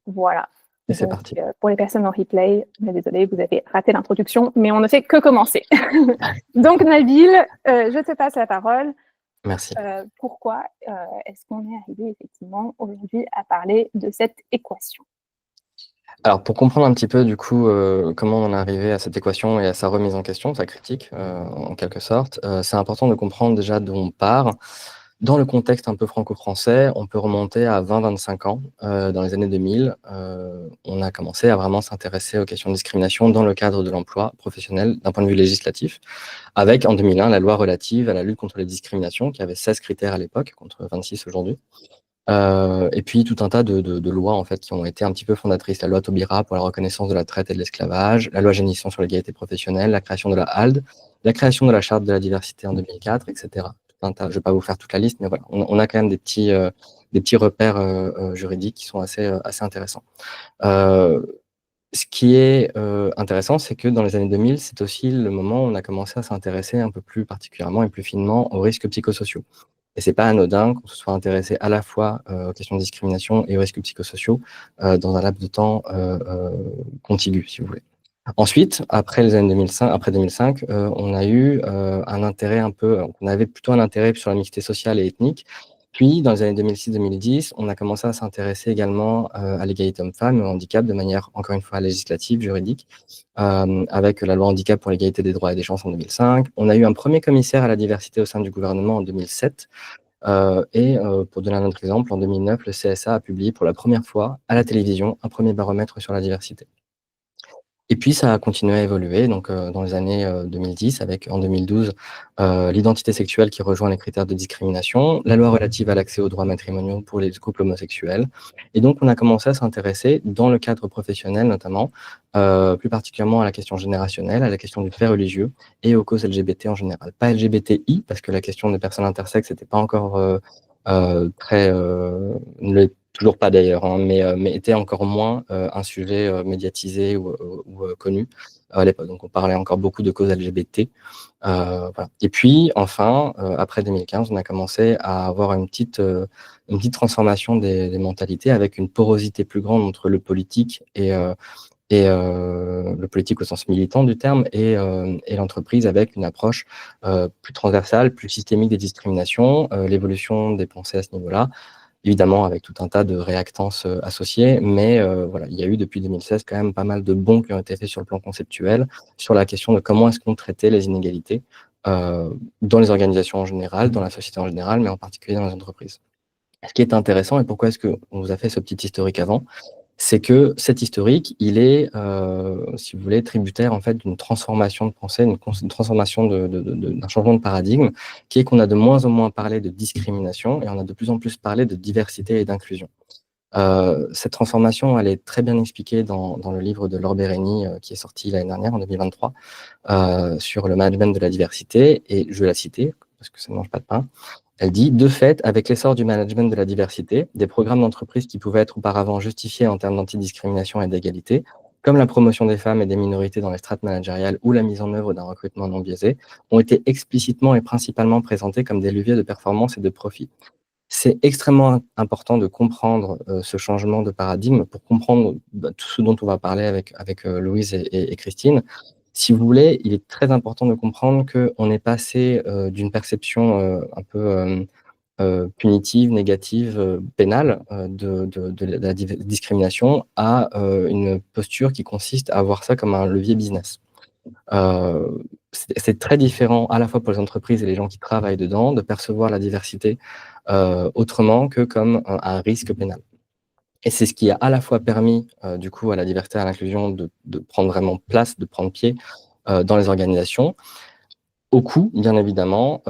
Voilà. Et c'est Donc, parti. pour les personnes en replay, désolé, vous avez raté l'introduction, mais on ne fait que commencer. Donc, Nabil, je te passe la parole. Merci. Pourquoi est-ce qu'on est arrivé effectivement aujourd'hui à parler de cette équation? Alors, pour comprendre un petit peu, du coup, comment on est arrivé à cette équation et à sa remise en question, sa critique, en quelque sorte, c'est important de comprendre déjà d'où on part. Dans le contexte un peu franco-français, on peut remonter à 20-25 ans. Dans les années 2000, on a commencé à vraiment s'intéresser aux questions de discrimination dans le cadre de l'emploi professionnel d'un point de vue législatif, avec, en 2001, la loi relative à la lutte contre les discriminations, qui avait 16 critères à l'époque, contre 26 aujourd'hui. Et puis tout un tas de lois en fait qui ont été un petit peu fondatrices. La loi Taubira pour la reconnaissance de la traite et de l'esclavage, la loi Génisson sur l'égalité professionnelle, la création de la HALD, la création de la charte de la diversité en 2004, etc. Tout un tas. Je ne vais pas vous faire toute la liste, mais voilà, on a quand même des petits repères juridiques qui sont assez intéressants. Ce qui est intéressant, c'est que dans les années 2000, c'est aussi le moment où on a commencé à s'intéresser un peu plus particulièrement et plus finement aux risques psychosociaux. Et c'est pas anodin qu'on se soit intéressé à la fois aux questions de discrimination et aux risques psychosociaux dans un laps de temps contigu, si vous voulez. Ensuite, après les années 2005, après 2005, on a eu un intérêt un peu, on avait plutôt un intérêt sur la mixité sociale et ethnique. Puis, dans les années 2006-2010, on a commencé à s'intéresser également à l'égalité homme-femme et au handicap de manière, encore une fois, législative, juridique, avec la loi handicap pour l'égalité des droits et des chances en 2005. On a eu un premier commissaire à la diversité au sein du gouvernement en 2007. Pour donner un autre exemple, en 2009, le CSA a publié pour la première fois à la télévision un premier baromètre sur la diversité. Et puis ça a continué à évoluer, donc dans les années 2010, avec en 2012 l'identité sexuelle qui rejoint les critères de discrimination, la loi relative à l'accès aux droits matrimoniaux pour les couples homosexuels. Et donc on a commencé à s'intéresser, dans le cadre professionnel notamment, plus particulièrement à la question générationnelle, à la question du fait religieux et aux causes LGBT en général. Pas LGBTI, parce que la question des personnes intersexes n'était pas encore très... ne l'est toujours pas d'ailleurs, hein, mais était encore moins un sujet médiatisé ou connu à l'époque. Donc on parlait encore beaucoup de causes LGBT. Voilà. Et puis enfin, après 2015, on a commencé à avoir une petite transformation des mentalités avec une porosité plus grande entre le politique et le politique au sens militant du terme et l'entreprise avec une approche plus transversale, plus systémique des discriminations, l'évolution des pensées à ce niveau-là, évidemment avec tout un tas de réactances associées, mais voilà, il y a eu depuis 2016 quand même pas mal de bons qui ont été faits sur le plan conceptuel, sur la question de comment est-ce qu'on traitait les inégalités dans les organisations en général, dans la société en général, mais en particulier dans les entreprises. Ce qui est intéressant, et pourquoi est-ce qu'on vous a fait ce petit historique avant, c'est que cet historique, il est, si vous voulez, tributaire en fait d'une transformation de pensée, une transformation d'un changement de paradigme, qui est qu'on a de moins en moins parlé de discrimination et on a de plus en plus parlé de diversité et d'inclusion. Cette transformation, elle est très bien expliquée dans le livre de Laure Bérény, qui est sorti l'année dernière, en 2023, sur le management de la diversité, et je vais la citer, parce que ça ne mange pas de pain. Elle dit « De fait, avec l'essor du management de la diversité, des programmes d'entreprise qui pouvaient être auparavant justifiés en termes d'antidiscrimination et d'égalité, comme la promotion des femmes et des minorités dans les strates managériales ou la mise en œuvre d'un recrutement non biaisé, ont été explicitement et principalement présentés comme des leviers de performance et de profit. » C'est extrêmement important de comprendre ce changement de paradigme pour comprendre tout ce dont on va parler avec Louise et Christine. Si vous voulez, il est très important de comprendre qu'on est passé d'une perception un peu punitive, négative, pénale de la discrimination à une posture qui consiste à voir ça comme un levier business. C'est très différent à la fois pour les entreprises et les gens qui travaillent dedans de percevoir la diversité autrement que comme un risque pénal. Et c'est ce qui a à la fois permis du coup à la diversité et à l'inclusion de prendre vraiment place, de prendre pied dans les organisations, au coût, bien évidemment,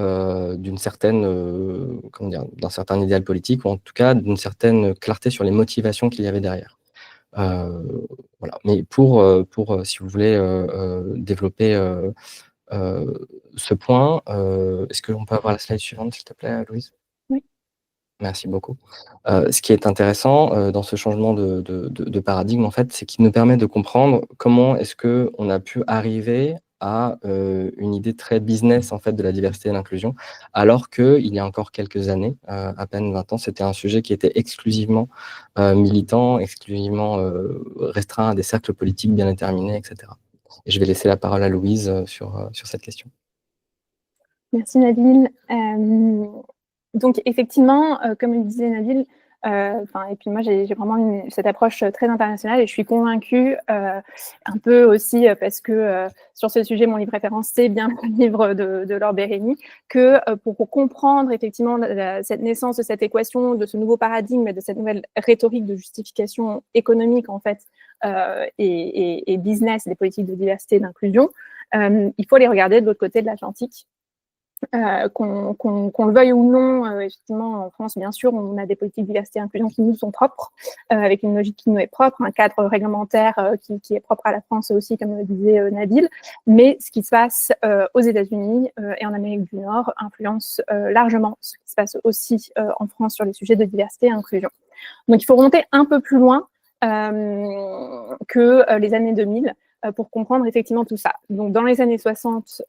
d'une certaine, comment dire, d'un certain idéal politique, ou en tout cas d'une certaine clarté sur les motivations qu'il y avait derrière. Voilà. Mais si vous voulez développer ce point, est-ce qu'on peut avoir la slide suivante, s'il te plaît, Louise? Oui. Merci beaucoup. Ce qui est intéressant dans ce changement de paradigme, en fait, c'est qu'il nous permet de comprendre comment est-ce qu'on a pu arriver à une idée très business en fait de la diversité et l'inclusion, alors qu'il y a encore quelques années, à peine 20 ans, c'était un sujet qui était exclusivement militant, exclusivement restreint à des cercles politiques bien déterminés, etc. Et je vais laisser la parole à Louise sur cette question. Merci Nabil. Donc effectivement, comme le disait Nabil, et puis moi j'ai vraiment cette approche très internationale et je suis convaincue, un peu aussi parce que sur ce sujet, mon livre référence, c'est bien le livre de Laure Bérény, que pour comprendre effectivement cette naissance de cette équation, de ce nouveau paradigme, de cette nouvelle rhétorique de justification économique en fait, et business des politiques de diversité et d'inclusion, il faut les regarder de l'autre côté de l'Atlantique. Qu'on le veuille ou non, effectivement, en France, bien sûr, on a des politiques de diversité et inclusion qui nous sont propres, avec une logique qui nous est propre, un cadre réglementaire qui est propre à la France aussi, comme le disait Nabil. Mais ce qui se passe aux États-Unis et en Amérique du Nord influence largement ce qui se passe aussi en France sur les sujets de diversité et inclusion. Donc, il faut remonter un peu plus loin que les années 2000 pour comprendre effectivement tout ça. Donc, dans les années 60,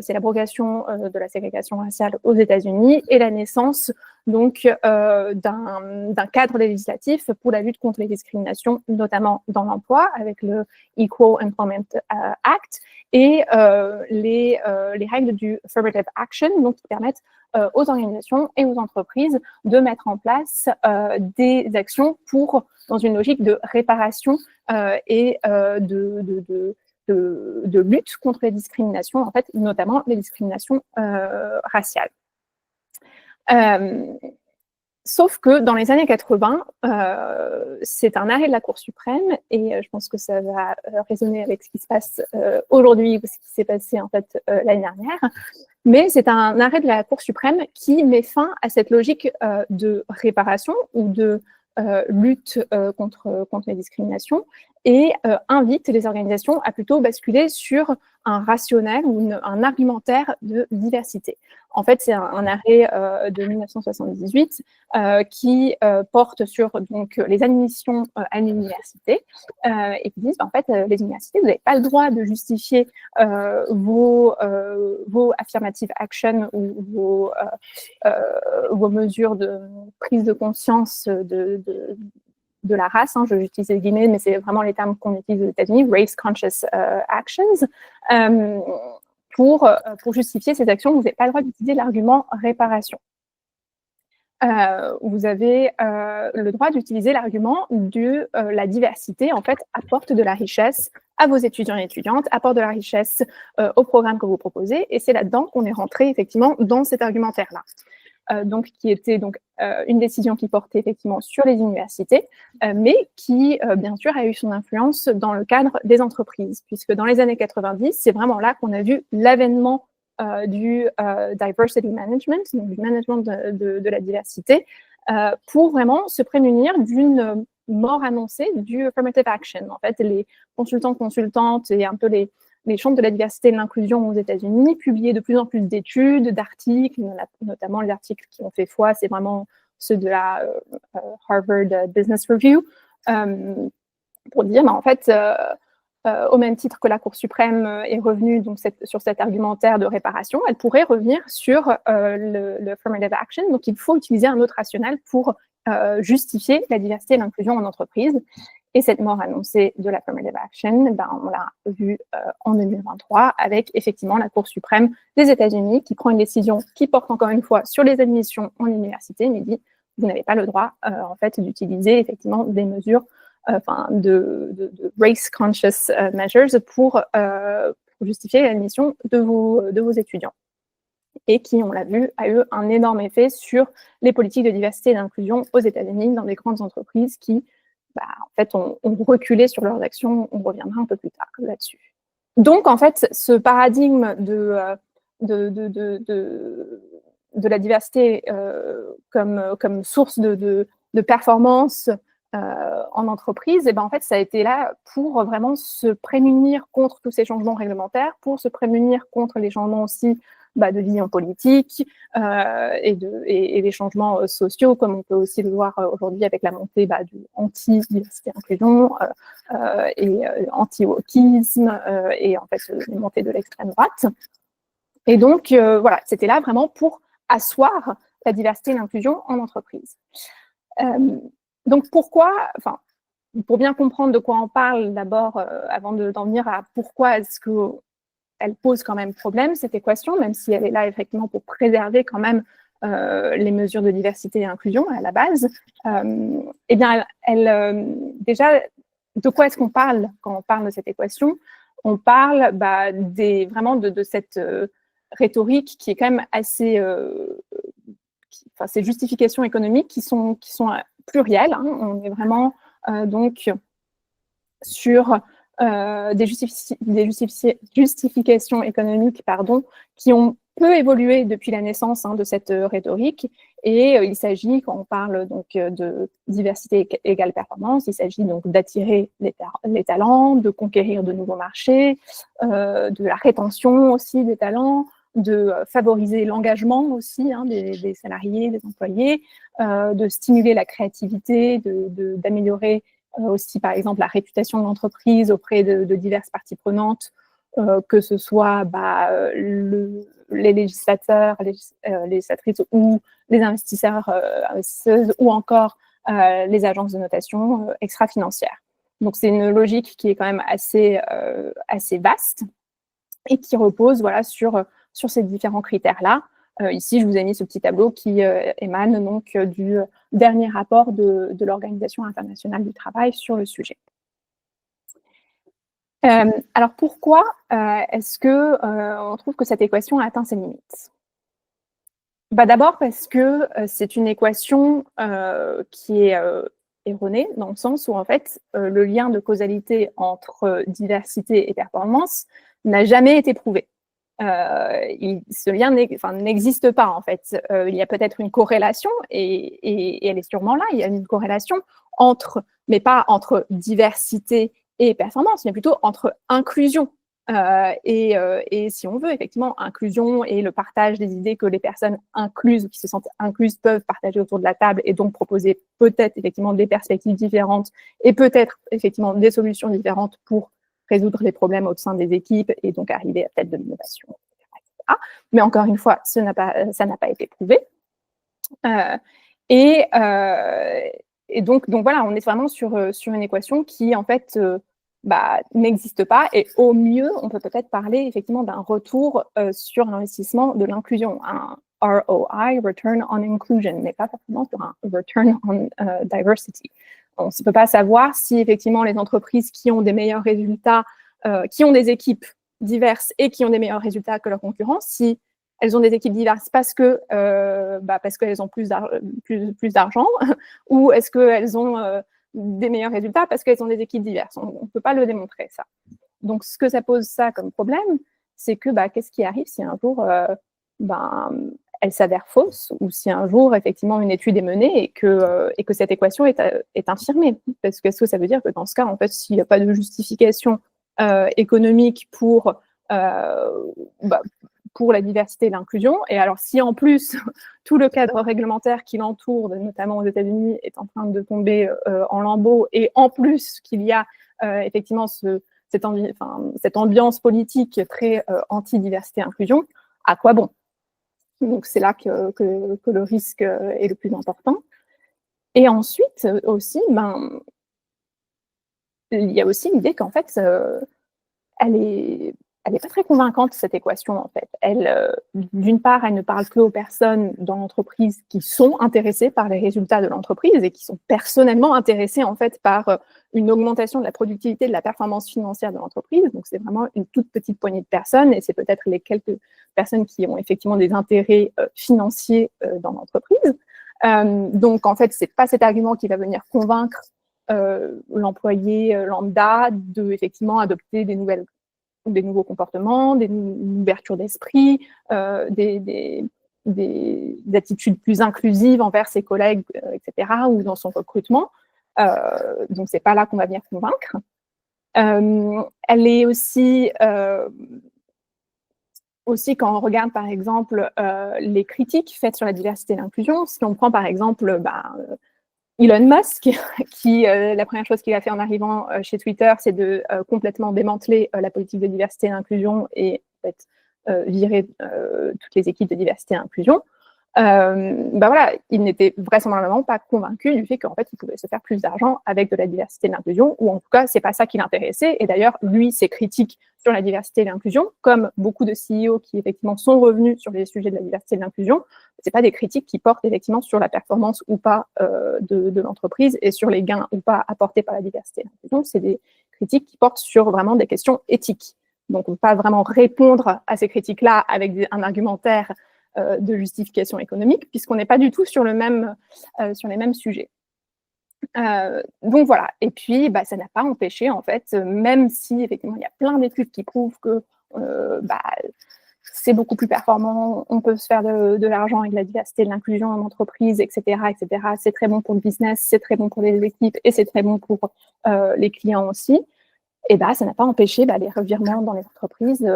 c'est l'abrogation de la ségrégation raciale aux États-Unis et la naissance donc d'un cadre législatif pour la lutte contre les discriminations, notamment dans l'emploi, avec le Equal Employment Act et les règles du Affirmative Action, donc qui permettent aux organisations et aux entreprises de mettre en place des actions pour, dans une logique de réparation et de lutte contre les discriminations, en fait, notamment les discriminations raciales. Sauf que dans les années 80, c'est un arrêt de la Cour suprême, et je pense que ça va résonner avec ce qui se passe aujourd'hui, ou ce qui s'est passé en fait l'année dernière, mais c'est un arrêt de la Cour suprême qui met fin à cette logique de réparation ou de lutte contre les discriminations et invite les organisations à plutôt basculer sur un rationnel ou un argumentaire de diversité. En fait, c'est un arrêt de 1978 qui porte sur donc, les admissions à l'université et qui disent, en fait, les universités, vous n'avez pas le droit de justifier vos affirmative action ou vos mesures de prise de conscience de la race, hein, j'utilise les guillemets, mais c'est vraiment les termes qu'on utilise aux États-Unis, race conscious actions, pour justifier ces actions, vous n'avez pas le droit d'utiliser l'argument réparation. Vous avez le droit d'utiliser l'argument de la diversité, en fait, apporte de la richesse à vos étudiants et étudiantes, apporte de la richesse au programme que vous proposez, et c'est là-dedans qu'on est rentré, effectivement, dans cet argumentaire-là. Donc, qui était donc une décision qui portait effectivement sur les universités, mais qui, bien sûr, a eu son influence dans le cadre des entreprises, puisque dans les années 90, c'est vraiment là qu'on a vu l'avènement du diversity management, donc du management de la diversité, pour vraiment se prémunir d'une mort annoncée du affirmative action. En fait, les consultantes et un peu les chambres de la diversité et de l'inclusion aux États-Unis publiaient de plus en plus d'études, d'articles, notamment les articles qui ont fait foi, c'est vraiment ceux de la Harvard Business Review, pour dire, en fait, au même titre que la Cour suprême est revenue donc, sur cet argumentaire de réparation, elle pourrait revenir sur le affirmative action. Donc, il faut utiliser un autre rationnel pour justifier la diversité et l'inclusion en entreprise. Et cette mort annoncée de l'affirmative action, on l'a vu en 2023 avec effectivement la Cour suprême des États-Unis qui prend une décision qui porte encore une fois sur les admissions en université, mais dit vous n'avez pas le droit en fait d'utiliser effectivement des mesures de race conscious measures pour justifier l'admission de vos étudiants. Et qui, on l'a vu, a eu un énorme effet sur les politiques de diversité et d'inclusion aux États-Unis dans des grandes entreprises qui en fait, ont reculé sur leurs actions. On reviendra un peu plus tard là-dessus. Donc, en fait, ce paradigme de la diversité comme source de performance en entreprise, et en fait, ça a été là pour vraiment se prémunir contre tous ces changements réglementaires, pour se prémunir contre les changements aussi de vision politique et des changements sociaux, comme on peut aussi le voir aujourd'hui avec la montée du anti-diversité inclusion et anti-wokisme et en fait une montée de l'extrême droite. Et donc, voilà, c'était là vraiment pour asseoir la diversité et l'inclusion en entreprise. Donc, pourquoi, pour bien comprendre de quoi on parle d'abord, avant d'en venir à pourquoi est-ce qu'elle pose quand même problème, cette équation, même si elle est là effectivement pour préserver quand même les mesures de diversité et inclusion à la base, eh bien, déjà, de quoi est-ce qu'on parle quand on parle de cette équation? On parle vraiment de cette rhétorique qui est quand même assez... ces justifications économiques qui sont plurielles. Hein. On est vraiment donc sur des justifications économiques qui ont peu évolué depuis la naissance de cette rhétorique. Et il s'agit, quand on parle donc de diversité égale performance, il s'agit donc d'attirer les talents, de conquérir de nouveaux marchés, de la rétention aussi des talents, de favoriser l'engagement aussi des salariés, des employés, de stimuler la créativité, d'améliorer aussi, par exemple, la réputation de l'entreprise auprès de diverses parties prenantes, que ce soit les législateurs, législatrices ou les investisseurs, investisseuses, ou encore les agences de notation extra-financières. Donc, c'est une logique qui est quand même assez vaste et qui repose sur ces différents critères-là. Ici, je vous ai mis ce petit tableau qui émane donc du dernier rapport de l'Organisation internationale du travail sur le sujet. Alors, pourquoi est-ce qu'on trouve que cette équation a atteint ses limites? D'abord parce que c'est une équation qui est erronée, dans le sens où, en fait, le lien de causalité entre diversité et performance n'a jamais été prouvé. Ce lien n'existe pas, en fait. Il y a peut-être une corrélation, et elle est sûrement là. Il y a une corrélation mais pas entre diversité et performance, mais plutôt entre inclusion et si on veut, effectivement, inclusion et le partage des idées que les personnes incluses ou qui se sentent incluses peuvent partager autour de la table et donc proposer peut-être effectivement des perspectives différentes et peut-être effectivement des solutions différentes pour résoudre les problèmes au sein des équipes et donc arriver à peut-être de l'innovation, etc. Mais encore une fois, ça n'a pas été prouvé. Et donc voilà, on est vraiment sur une équation qui, en fait, n'existe pas. Et au mieux, on peut peut-être parler effectivement d'un retour sur l'investissement de l'inclusion, un ROI, Return on Inclusion, mais pas forcément sur un Return on Diversity. On ne peut pas savoir si effectivement les entreprises qui ont des meilleurs résultats, qui ont des équipes diverses et qui ont des meilleurs résultats que leurs concurrents, si elles ont des équipes diverses parce qu'elles ont plus d'argent, ou est-ce qu'elles ont des meilleurs résultats parce qu'elles ont des équipes diverses. On ne peut pas le démontrer, ça. Donc, ce que ça pose ça comme problème, c'est que qu'est-ce qui arrive si un jour elle s'avère fausse, ou si un jour, effectivement, une étude est menée et que cette équation est infirmée. Parce que est-ce que ça veut dire que dans ce cas, en fait, s'il n'y a pas de justification économique pour la diversité et l'inclusion, et alors si en plus tout le cadre réglementaire qui l'entoure, notamment aux États-Unis, est en train de tomber en lambeaux, et en plus qu'il y a effectivement cette ambiance politique très anti-diversité et inclusion, à quoi bon? Donc c'est là que le risque est le plus important. Et ensuite aussi, il y a aussi l'idée qu'en fait, elle n'est pas très convaincante, cette équation, en fait. D'une part, elle ne parle que aux personnes dans l'entreprise qui sont intéressées par les résultats de l'entreprise et qui sont personnellement intéressées, en fait, par une augmentation de la productivité, de la performance financière de l'entreprise. Donc, c'est vraiment une toute petite poignée de personnes, et c'est peut-être les quelques personnes qui ont effectivement des intérêts financiers dans l'entreprise. Donc, en fait, c'est pas cet argument qui va venir convaincre l'employé lambda de effectivement adopter des nouveaux comportements, une ouverture d'esprit, des attitudes plus inclusives envers ses collègues, etc., ou dans son recrutement. Donc, c'est pas là qu'on va venir convaincre. Elle est aussi aussi, quand on regarde, par exemple, les critiques faites sur la diversité et l'inclusion, si on prend, par exemple, Elon Musk, qui, la première chose qu'il a fait en arrivant chez Twitter, c'est de complètement démanteler la politique de diversité et d'inclusion et en fait, virer toutes les équipes de diversité et inclusion. Voilà, il n'était vraisemblablement pas convaincu du fait qu'en fait, il pouvait se faire plus d'argent avec de la diversité et de l'inclusion, ou en tout cas, c'est pas ça qui l'intéressait. Et d'ailleurs, lui, ses critiques sur la diversité et l'inclusion, comme beaucoup de CEO qui effectivement sont revenus sur les sujets de la diversité et de l'inclusion, c'est pas des critiques qui portent effectivement sur la performance ou pas de l'entreprise et sur les gains ou pas apportés par la diversité et l'inclusion. C'est des critiques qui portent sur vraiment des questions éthiques. Donc, on ne peut pas vraiment répondre à ces critiques-là avec un argumentaire de justification économique, puisqu'on n'est pas du tout sur les mêmes sujets. Donc voilà, et puis ça n'a pas empêché, en fait, même si effectivement il y a plein d'études qui prouvent que c'est beaucoup plus performant, on peut se faire de l'argent avec la diversité, de l'inclusion en entreprise, etc., etc. C'est très bon pour le business, c'est très bon pour les équipes et c'est très bon pour les clients aussi. Et ça n'a pas empêché les revirements dans les entreprises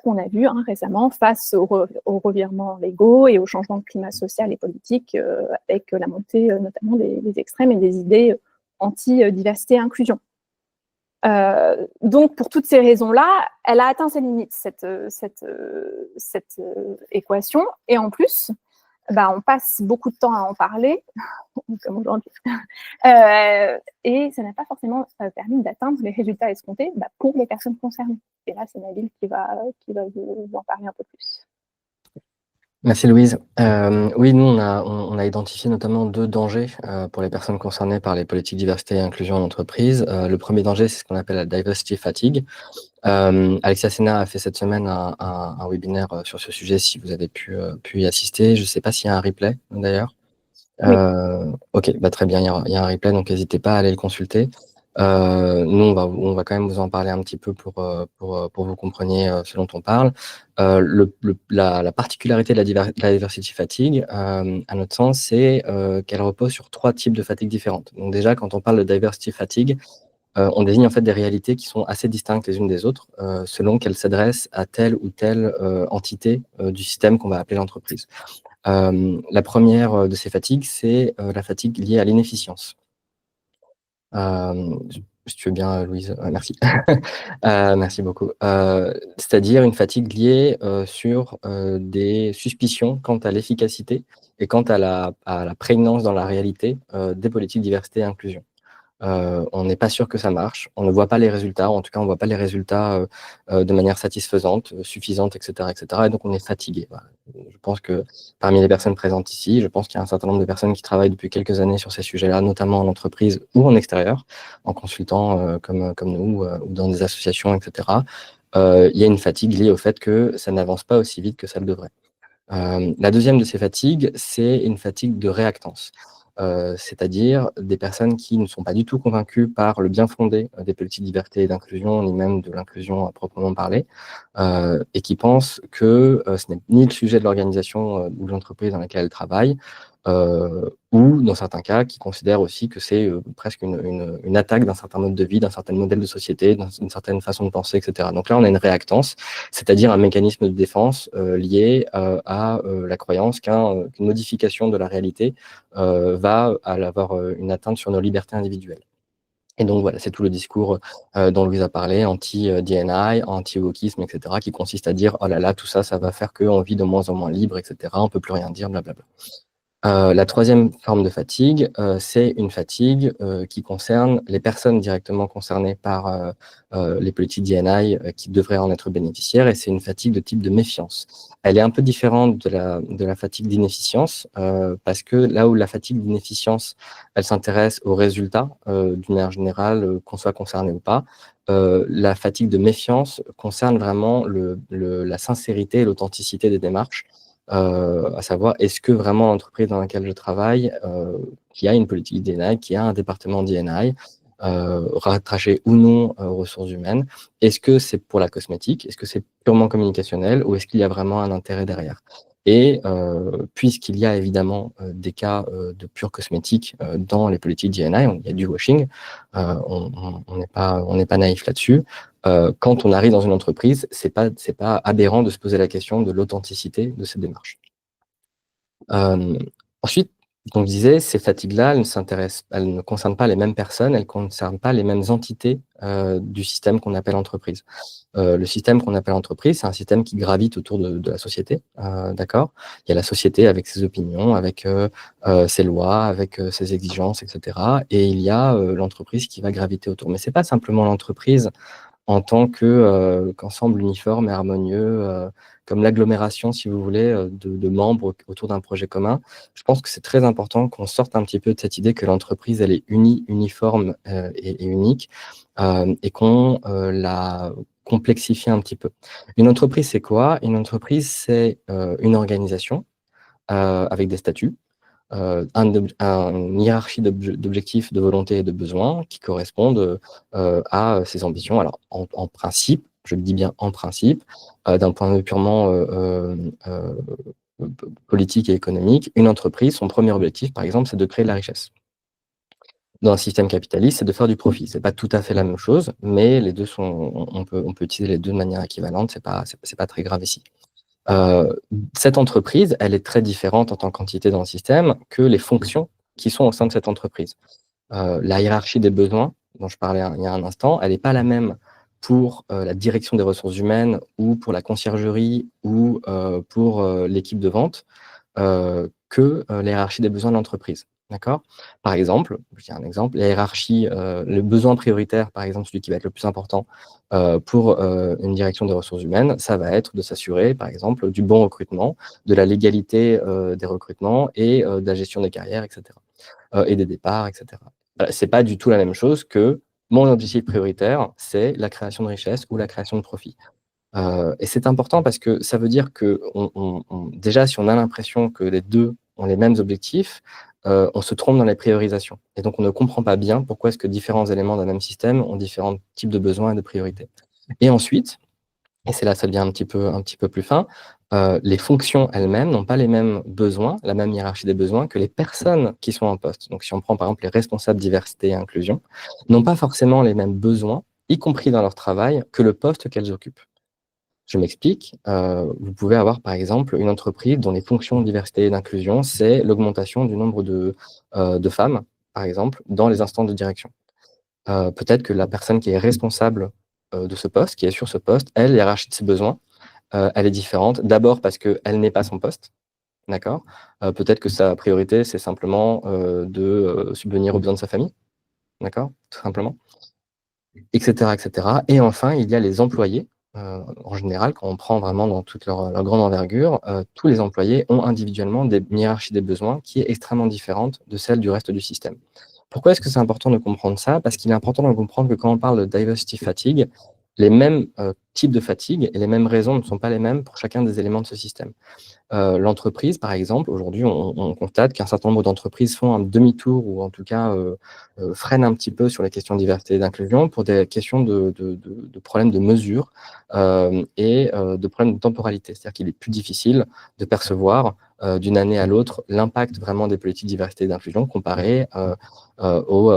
qu'on a vus récemment face aux revirements légaux et au changement de climat social et politique avec la montée notamment des extrêmes et des idées anti-diversité et inclusion. Donc, pour toutes ces raisons-là, elle a atteint ses limites, cette équation. Et en plus, on passe beaucoup de temps à en parler, comme aujourd'hui, et ça n'a pas forcément permis d'atteindre les résultats escomptés pour les personnes concernées. Et là, c'est Nabil qui va vous en parler un peu plus. Merci Louise. Oui, nous, on a identifié notamment 2 dangers pour les personnes concernées par les politiques diversité et inclusion en entreprise. Le premier danger, c'est ce qu'on appelle la diversity fatigue. Alexia Sena a fait cette semaine un webinaire sur ce sujet, si vous avez pu y assister. Je ne sais pas s'il y a un replay, d'ailleurs. Oui. Ok, très bien, il y a un replay, donc n'hésitez pas à aller le consulter. Nous, on va quand même vous en parler un petit peu pour vous compreniez ce dont on parle. La particularité de la diversity fatigue, à notre sens, c'est qu'elle repose sur 3 types de fatigue différentes. Donc déjà, quand on parle de diversity fatigue, on désigne en fait des réalités qui sont assez distinctes les unes des autres, selon qu'elles s'adressent à telle ou telle entité du système qu'on va appeler l'entreprise. La première de ces fatigues, c'est la fatigue liée à l'inefficience. Si tu veux bien, Louise, merci. Merci beaucoup. C'est-à-dire une fatigue liée sur des suspicions quant à l'efficacité et quant à la prégnance dans la réalité des politiques diversité et inclusion. On n'est pas sûr que ça marche, on ne voit pas les résultats, en tout cas on ne voit pas les résultats de manière satisfaisante, suffisante, etc., etc. Et donc on est fatigué. Voilà. Je pense que parmi les personnes présentes ici, je pense qu'il y a un certain nombre de personnes qui travaillent depuis quelques années sur ces sujets-là, notamment en entreprise ou en extérieur, en consultant comme nous ou dans des associations, etc. Il y a une fatigue liée au fait que ça n'avance pas aussi vite que ça le devrait. La deuxième de ces fatigues, c'est une fatigue de réactance. C'est-à-dire des personnes qui ne sont pas du tout convaincues par le bien fondé des politiques de liberté et d'inclusion, ni même de l'inclusion à proprement parler, et qui pensent que ce n'est ni le sujet de l'organisation ou de l'entreprise dans laquelle elles travaillent, ou dans certains cas, qui considèrent aussi que c'est presque une attaque d'un certain mode de vie, d'un certain modèle de société, d'une certaine façon de penser, etc. Donc là, on a une réactance, c'est-à-dire un mécanisme de défense lié à la croyance qu'une modification de la réalité va avoir une atteinte sur nos libertés individuelles. Et donc voilà, c'est tout le discours dont Louise a parlé, anti-DNI, anti-wokisme, etc., qui consiste à dire « oh là là, tout ça, ça va faire qu'on vit de moins en moins libre, etc., on ne peut plus rien dire, blablabla ». La troisième forme de fatigue, c'est une fatigue qui concerne les personnes directement concernées par les politiques DNI qui devraient en être bénéficiaires, et c'est une fatigue de type de méfiance. Elle est un peu différente de la fatigue d'inefficience, parce que là où la fatigue d'inefficience, elle s'intéresse aux résultats d'une manière générale, qu'on soit concerné ou pas, la fatigue de méfiance concerne vraiment la sincérité et l'authenticité des démarches, à savoir, est-ce que vraiment l'entreprise dans laquelle je travaille, qui a une politique DNI, qui a un département DNI, rattaché ou non aux ressources humaines, est-ce que c'est pour la cosmétique, est-ce que c'est purement communicationnel, ou est-ce qu'il y a vraiment un intérêt derrière? Et puisqu'il y a évidemment des cas de pure cosmétique dans les politiques DNI, il y a du washing, on n'est pas naïf là-dessus, Quand on arrive dans une entreprise, c'est pas aberrant de se poser la question de l'authenticité de cette démarche. Ensuite, donc je disais, ces fatigues-là, elles ne concernent pas les mêmes personnes, elles ne concernent pas les mêmes entités, du système qu'on appelle entreprise. Le système qu'on appelle entreprise, c'est un système qui gravite autour de la société, d'accord? Il y a la société avec ses opinions, avec, ses lois, avec, ses exigences et cetera, et il y a, l'entreprise qui va graviter autour. Mais c'est pas simplement l'entreprise en tant qu'ensemble uniforme et harmonieux, comme l'agglomération, si vous voulez, de membres autour d'un projet commun. Je pense que c'est très important qu'on sorte un petit peu de cette idée que l'entreprise, elle est unie, uniforme, et unique, et qu'on, la complexifie un petit peu. Une entreprise, c'est quoi? Une entreprise, c'est, une organisation, avec des statuts, une hiérarchie d'objectifs, de volontés et de besoins qui correspondent, à ses ambitions. Alors en principe, je le dis bien en principe, d'un point de vue purement, politique et économique, une entreprise, son premier objectif, par exemple, c'est de créer de la richesse. Dans un système capitaliste, c'est de faire du profit. C'est pas tout à fait la même chose, mais les 2 sont on peut utiliser les 2 de manière équivalente, c'est pas très grave ici. Cette entreprise, elle est très différente en tant qu'entité dans le système que les fonctions qui sont au sein de cette entreprise. La hiérarchie des besoins dont je parlais il y a un instant, elle n'est pas la même pour, la direction des ressources humaines ou pour la conciergerie ou, pour, l'équipe de vente, que, la hiérarchie des besoins de l'entreprise. D'accord? Par exemple, je dis un exemple, la hiérarchie, le besoin prioritaire, par exemple, celui qui va être le plus important, pour, une direction des ressources humaines, ça va être de s'assurer, par exemple, du bon recrutement, de la légalité, des recrutements et de la gestion des carrières et cetera, et des départs et cetera. C'est pas du tout la même chose que mon objectif prioritaire, c'est la création de richesse ou la création de profit. Et c'est important parce que ça veut dire qu'on déjà, si on a l'impression que les 2 ont les mêmes objectifs, on se trompe dans les priorisations et donc on ne comprend pas bien pourquoi est-ce que différents éléments d'un même système ont différents types de besoins et de priorités. Et ensuite, et c'est là que ça devient un petit peu plus fin, les fonctions elles-mêmes n'ont pas les mêmes besoins, la même hiérarchie des besoins que les personnes qui sont en poste. Donc si on prend par exemple les responsables diversité et inclusion, n'ont pas forcément les mêmes besoins, y compris dans leur travail, que le poste qu'elles occupent. Je m'explique, vous pouvez avoir par exemple une entreprise dont les fonctions de diversité et d'inclusion, c'est l'augmentation du nombre de femmes, par exemple, dans les instances de direction. Peut-être que la personne qui est responsable, de ce poste, qui est sur ce poste, elle, la hiérarchie de ses besoins, elle est différente. D'abord parce qu'elle n'est pas son poste, d'accord? Peut-être que sa priorité, c'est simplement, de, subvenir aux besoins de sa famille, d'accord? Tout simplement. Et cetera, et cetera. Et enfin, il y a les employés. En général, quand on prend vraiment dans toute leur grande envergure, tous les employés ont individuellement une hiérarchie des besoins qui est extrêmement différente de celle du reste du système. Pourquoi est-ce que c'est important de comprendre ça? Parce qu'il est important de comprendre que quand on parle de diversity fatigue, les mêmes, types de fatigue et les mêmes raisons ne sont pas les mêmes pour chacun des éléments de ce système. L'entreprise, par exemple, aujourd'hui, on constate qu'un certain nombre d'entreprises font un demi-tour ou en tout cas, freinent un petit peu sur les questions de diversité et d'inclusion pour des questions de problèmes de mesure, et de problèmes de temporalité. C'est-à-dire qu'il est plus difficile de percevoir, d'une année à l'autre, l'impact vraiment des politiques de diversité et d'inclusion comparé, aux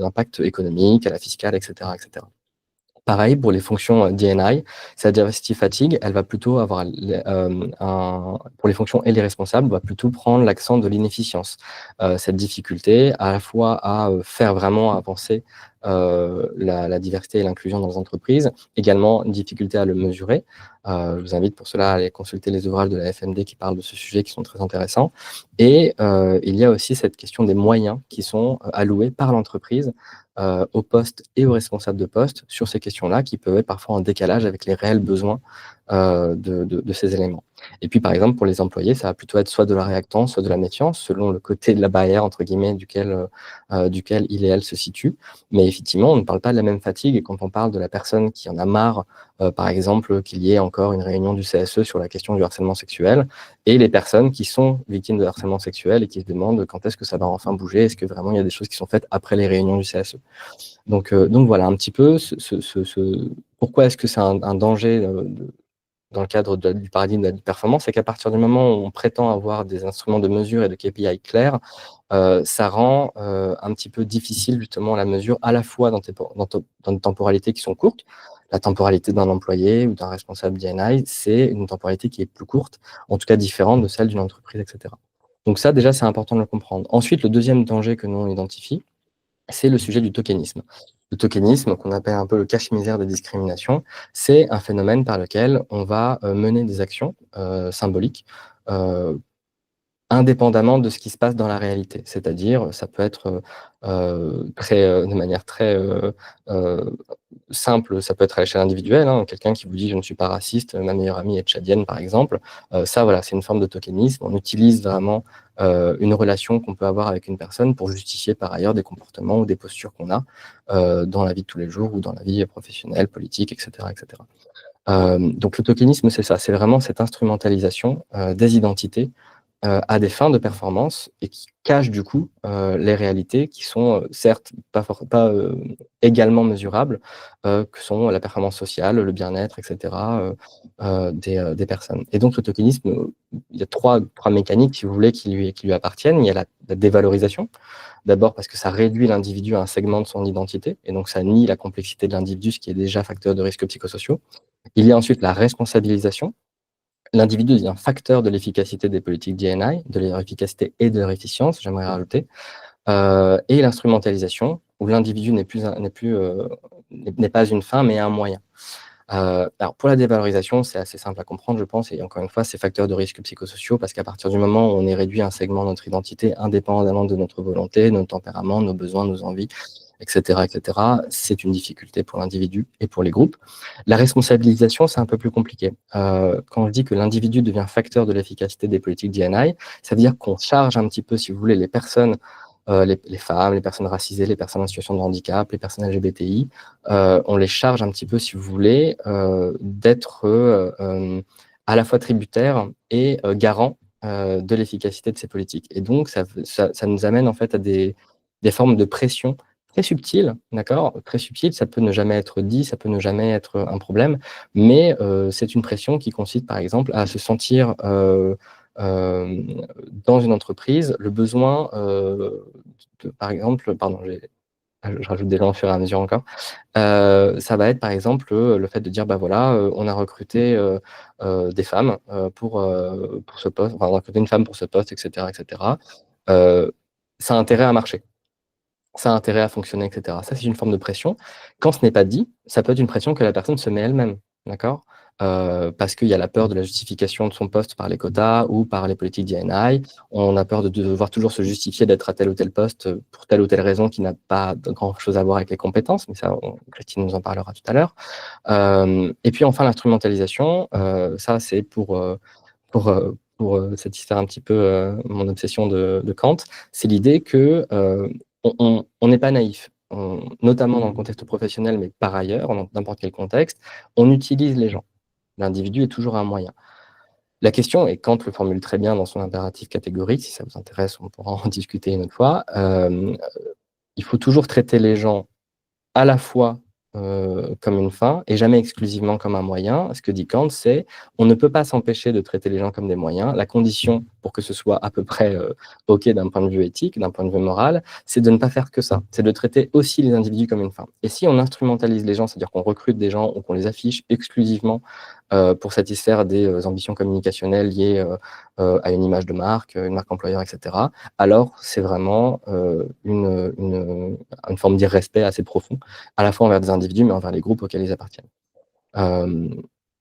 impacts économiques, à la fiscale et cetera, et cetera. Pareil pour les fonctions, D&I, sa diversity fatigue, elle va plutôt avoir pour les fonctions et les responsables, va plutôt prendre l'accent de l'inefficience. Cette difficulté à la fois à, faire vraiment avancer, la diversité et l'inclusion dans les entreprises, également une difficulté à le mesurer. Je vous invite pour cela à aller consulter les ouvrages de la FMD qui parlent de ce sujet, qui sont très intéressants. Et il y a aussi cette question des moyens qui sont, alloués par l'entreprise, aux postes et aux responsables de poste sur ces questions-là, qui peuvent être parfois en décalage avec les réels besoins, de ces éléments. Et puis, par exemple, pour les employés, ça va plutôt être soit de la réactance, soit de la méfiance, selon le côté de la barrière, entre guillemets, duquel il et elle se situent. Mais effectivement, on ne parle pas de la même fatigue, et quand on parle de la personne qui en a marre, par exemple, qu'il y ait encore une réunion du CSE sur la question du harcèlement sexuel, et les personnes qui sont victimes de harcèlement sexuel et qui se demandent quand est-ce que ça va enfin bouger, est-ce que vraiment il y a des choses qui sont faites après les réunions du CSE. Donc voilà un petit peu pourquoi est-ce que c'est un danger, dans le cadre du paradigme de la performance, c'est qu'à partir du moment où on prétend avoir des instruments de mesure et de KPI clairs, ça rend un petit peu difficile justement la mesure, à la fois dans des temporalités qui sont courtes. La temporalité d'un employé ou d'un responsable D&I, c'est une temporalité qui est plus courte, en tout cas différente de celle d'une entreprise, etc. Donc ça, déjà, c'est important de le comprendre. Ensuite, le deuxième danger que nous, on identifie, c'est le sujet du tokenisme. Le tokenisme, qu'on appelle un peu le cache-misère des discriminations, c'est un phénomène par lequel on va mener des actions symboliques indépendamment de ce qui se passe dans la réalité. C'est-à-dire, ça peut être de manière très simple, ça peut être à l'échelle individuelle, hein, quelqu'un qui vous dit « je ne suis pas raciste, ma meilleure amie est tchadienne » par exemple. Ça, voilà, c'est une forme de tokenisme. On utilise vraiment une relation qu'on peut avoir avec une personne pour justifier par ailleurs des comportements ou des postures qu'on a dans la vie de tous les jours ou dans la vie professionnelle, politique, etc. etc. Donc le tokenisme, c'est ça, c'est vraiment cette instrumentalisation des identités à des fins de performance et qui cache du coup les réalités qui sont certes pas également mesurables, que sont la performance sociale, le bien-être, etc. Des personnes. Et donc le tokenisme, il y a trois mécaniques, si vous voulez, qui lui appartiennent. Il y a la dévalorisation. D'abord parce que ça réduit l'individu à un segment de son identité, et donc ça nie la complexité de l'individu, ce qui est déjà facteur de risques psychosociaux. Il y a ensuite la responsabilisation. L'individu devient facteur de l'efficacité des politiques D&I, de leur efficacité et de leur efficience, j'aimerais rajouter. Et l'instrumentalisation, où l'individu n'est pas une fin, mais un moyen. Alors pour la dévalorisation, c'est assez simple à comprendre, je pense, et encore une fois, c'est facteur de risques psychosociaux, parce qu'à partir du moment où on est réduit à un segment de notre identité, indépendamment de notre volonté, nos tempéraments, nos besoins, nos envies, etc., c'est une difficulté pour l'individu et pour les groupes. La responsabilisation, c'est un peu plus compliqué. Quand je dis que l'individu devient facteur de l'efficacité des politiques D&I, ça veut dire qu'on charge un petit peu, si vous voulez, les personnes, les femmes, les personnes racisées, les personnes en situation de handicap, les personnes LGBTI, on les charge un petit peu, si vous voulez, d'être à la fois tributaires et garants de l'efficacité de ces politiques. Et donc, ça nous amène en fait à des formes de pression très subtil, d'accord? Très subtil, ça peut ne jamais être dit, ça peut ne jamais être un problème, mais c'est une pression qui consiste, par exemple, à se sentir dans une entreprise, le besoin, par exemple, pardon, je rajoute des gens au fur et à mesure encore, ça va être, par exemple, le fait de dire, bah voilà, on a recruté des femmes pour ce poste, enfin, on a recruté une femme pour ce poste, etc., etc. Ça a intérêt à marcher. Ça a intérêt à fonctionner, etc. Ça, c'est une forme de pression. Quand ce n'est pas dit, ça peut être une pression que la personne se met elle-même, d'accord? Parce qu'il y a la peur de la justification de son poste par les quotas ou par les politiques D&I. On a peur de devoir toujours se justifier d'être à tel ou tel poste pour telle ou telle raison qui n'a pas grand-chose à voir avec les compétences, mais ça, Christine nous en parlera tout à l'heure. Et puis enfin, l'instrumentalisation, ça, c'est pour satisfaire un petit peu mon obsession de Kant, c'est l'idée que on n'est pas naïf, notamment dans le contexte professionnel, mais par ailleurs, dans n'importe quel contexte, on utilise les gens. L'individu est toujours un moyen. La question, et Kant le formule très bien dans son impératif catégorique, si ça vous intéresse, on pourra en discuter une autre fois, il faut toujours traiter les gens à la fois comme une fin et jamais exclusivement comme un moyen. Ce que dit Kant, c'est on ne peut pas s'empêcher de traiter les gens comme des moyens. La condition pour que ce soit à peu près OK d'un point de vue éthique, d'un point de vue moral, c'est de ne pas faire que ça. C'est de traiter aussi les individus comme une fin. Et si on instrumentalise les gens, c'est-à-dire qu'on recrute des gens ou qu'on les affiche exclusivement pour satisfaire des ambitions communicationnelles liées à une image de marque, une marque employeur, etc., alors c'est vraiment une forme d'irrespect assez profond, à la fois envers des individus, mais envers les groupes auxquels ils appartiennent.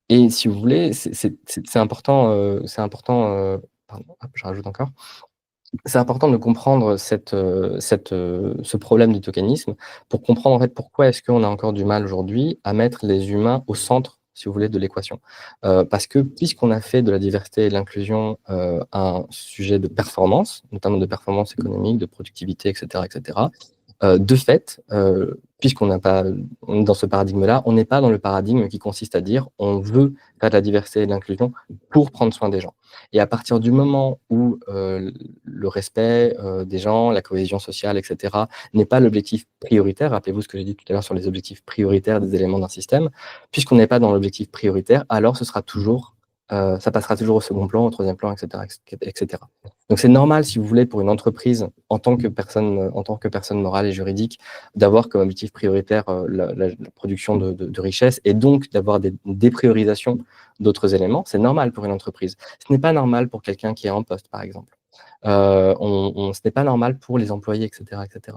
Et si vous voulez, c'est important, pardon, hop, je rajoute encore. C'est important de comprendre ce problème du tokenisme pour comprendre en fait pourquoi est-ce qu'on a encore du mal aujourd'hui à mettre les humains au centre, si vous voulez, de l'équation. Parce que puisqu'on a fait de la diversité et de l'inclusion un sujet de performance, notamment de performance économique, de productivité, etc., de fait, puisqu'on n'a pas, on est dans ce paradigme-là, on n'est pas dans le paradigme qui consiste à dire on veut faire de la diversité et de l'inclusion pour prendre soin des gens. Et à partir du moment où le respect des gens, la cohésion sociale, etc., n'est pas l'objectif prioritaire, rappelez-vous ce que j'ai dit tout à l'heure sur les objectifs prioritaires des éléments d'un système, puisqu'on n'est pas dans l'objectif prioritaire, alors ce sera toujours, ça passera toujours au second plan, au troisième plan, etc., etc. Donc c'est normal, si vous voulez, pour une entreprise, en tant que personne morale et juridique, d'avoir comme objectif prioritaire la production de richesses et donc d'avoir des dépriorisations d'autres éléments. C'est normal pour une entreprise. Ce n'est pas normal pour quelqu'un qui est en poste, par exemple. Ce n'est pas normal pour les employés, etc., etc.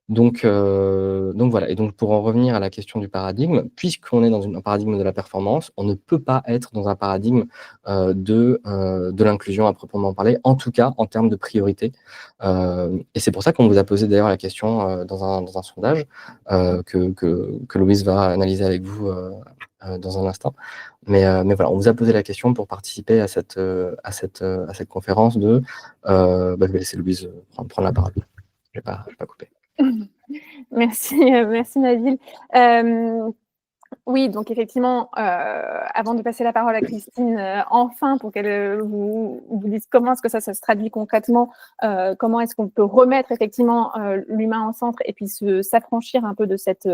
Donc voilà. Et donc, pour en revenir à la question du paradigme, puisqu'on est dans un paradigme de la performance, on ne peut pas être dans un paradigme de l'inclusion à proprement parler, en tout cas en termes de priorité. Et c'est pour ça qu'on vous a posé d'ailleurs la question dans un sondage que Louise va analyser avec vous dans un instant. Mais voilà, on vous a posé la question pour participer à cette conférence de... je vais laisser Louise prendre la parole. Je vais pas couper. Merci, merci Nabil. Oui, donc effectivement, avant de passer la parole à Christine, enfin, pour qu'elle vous dise comment est-ce que ça se traduit concrètement, comment est-ce qu'on peut remettre effectivement l'humain en centre et puis s'affranchir un peu de cette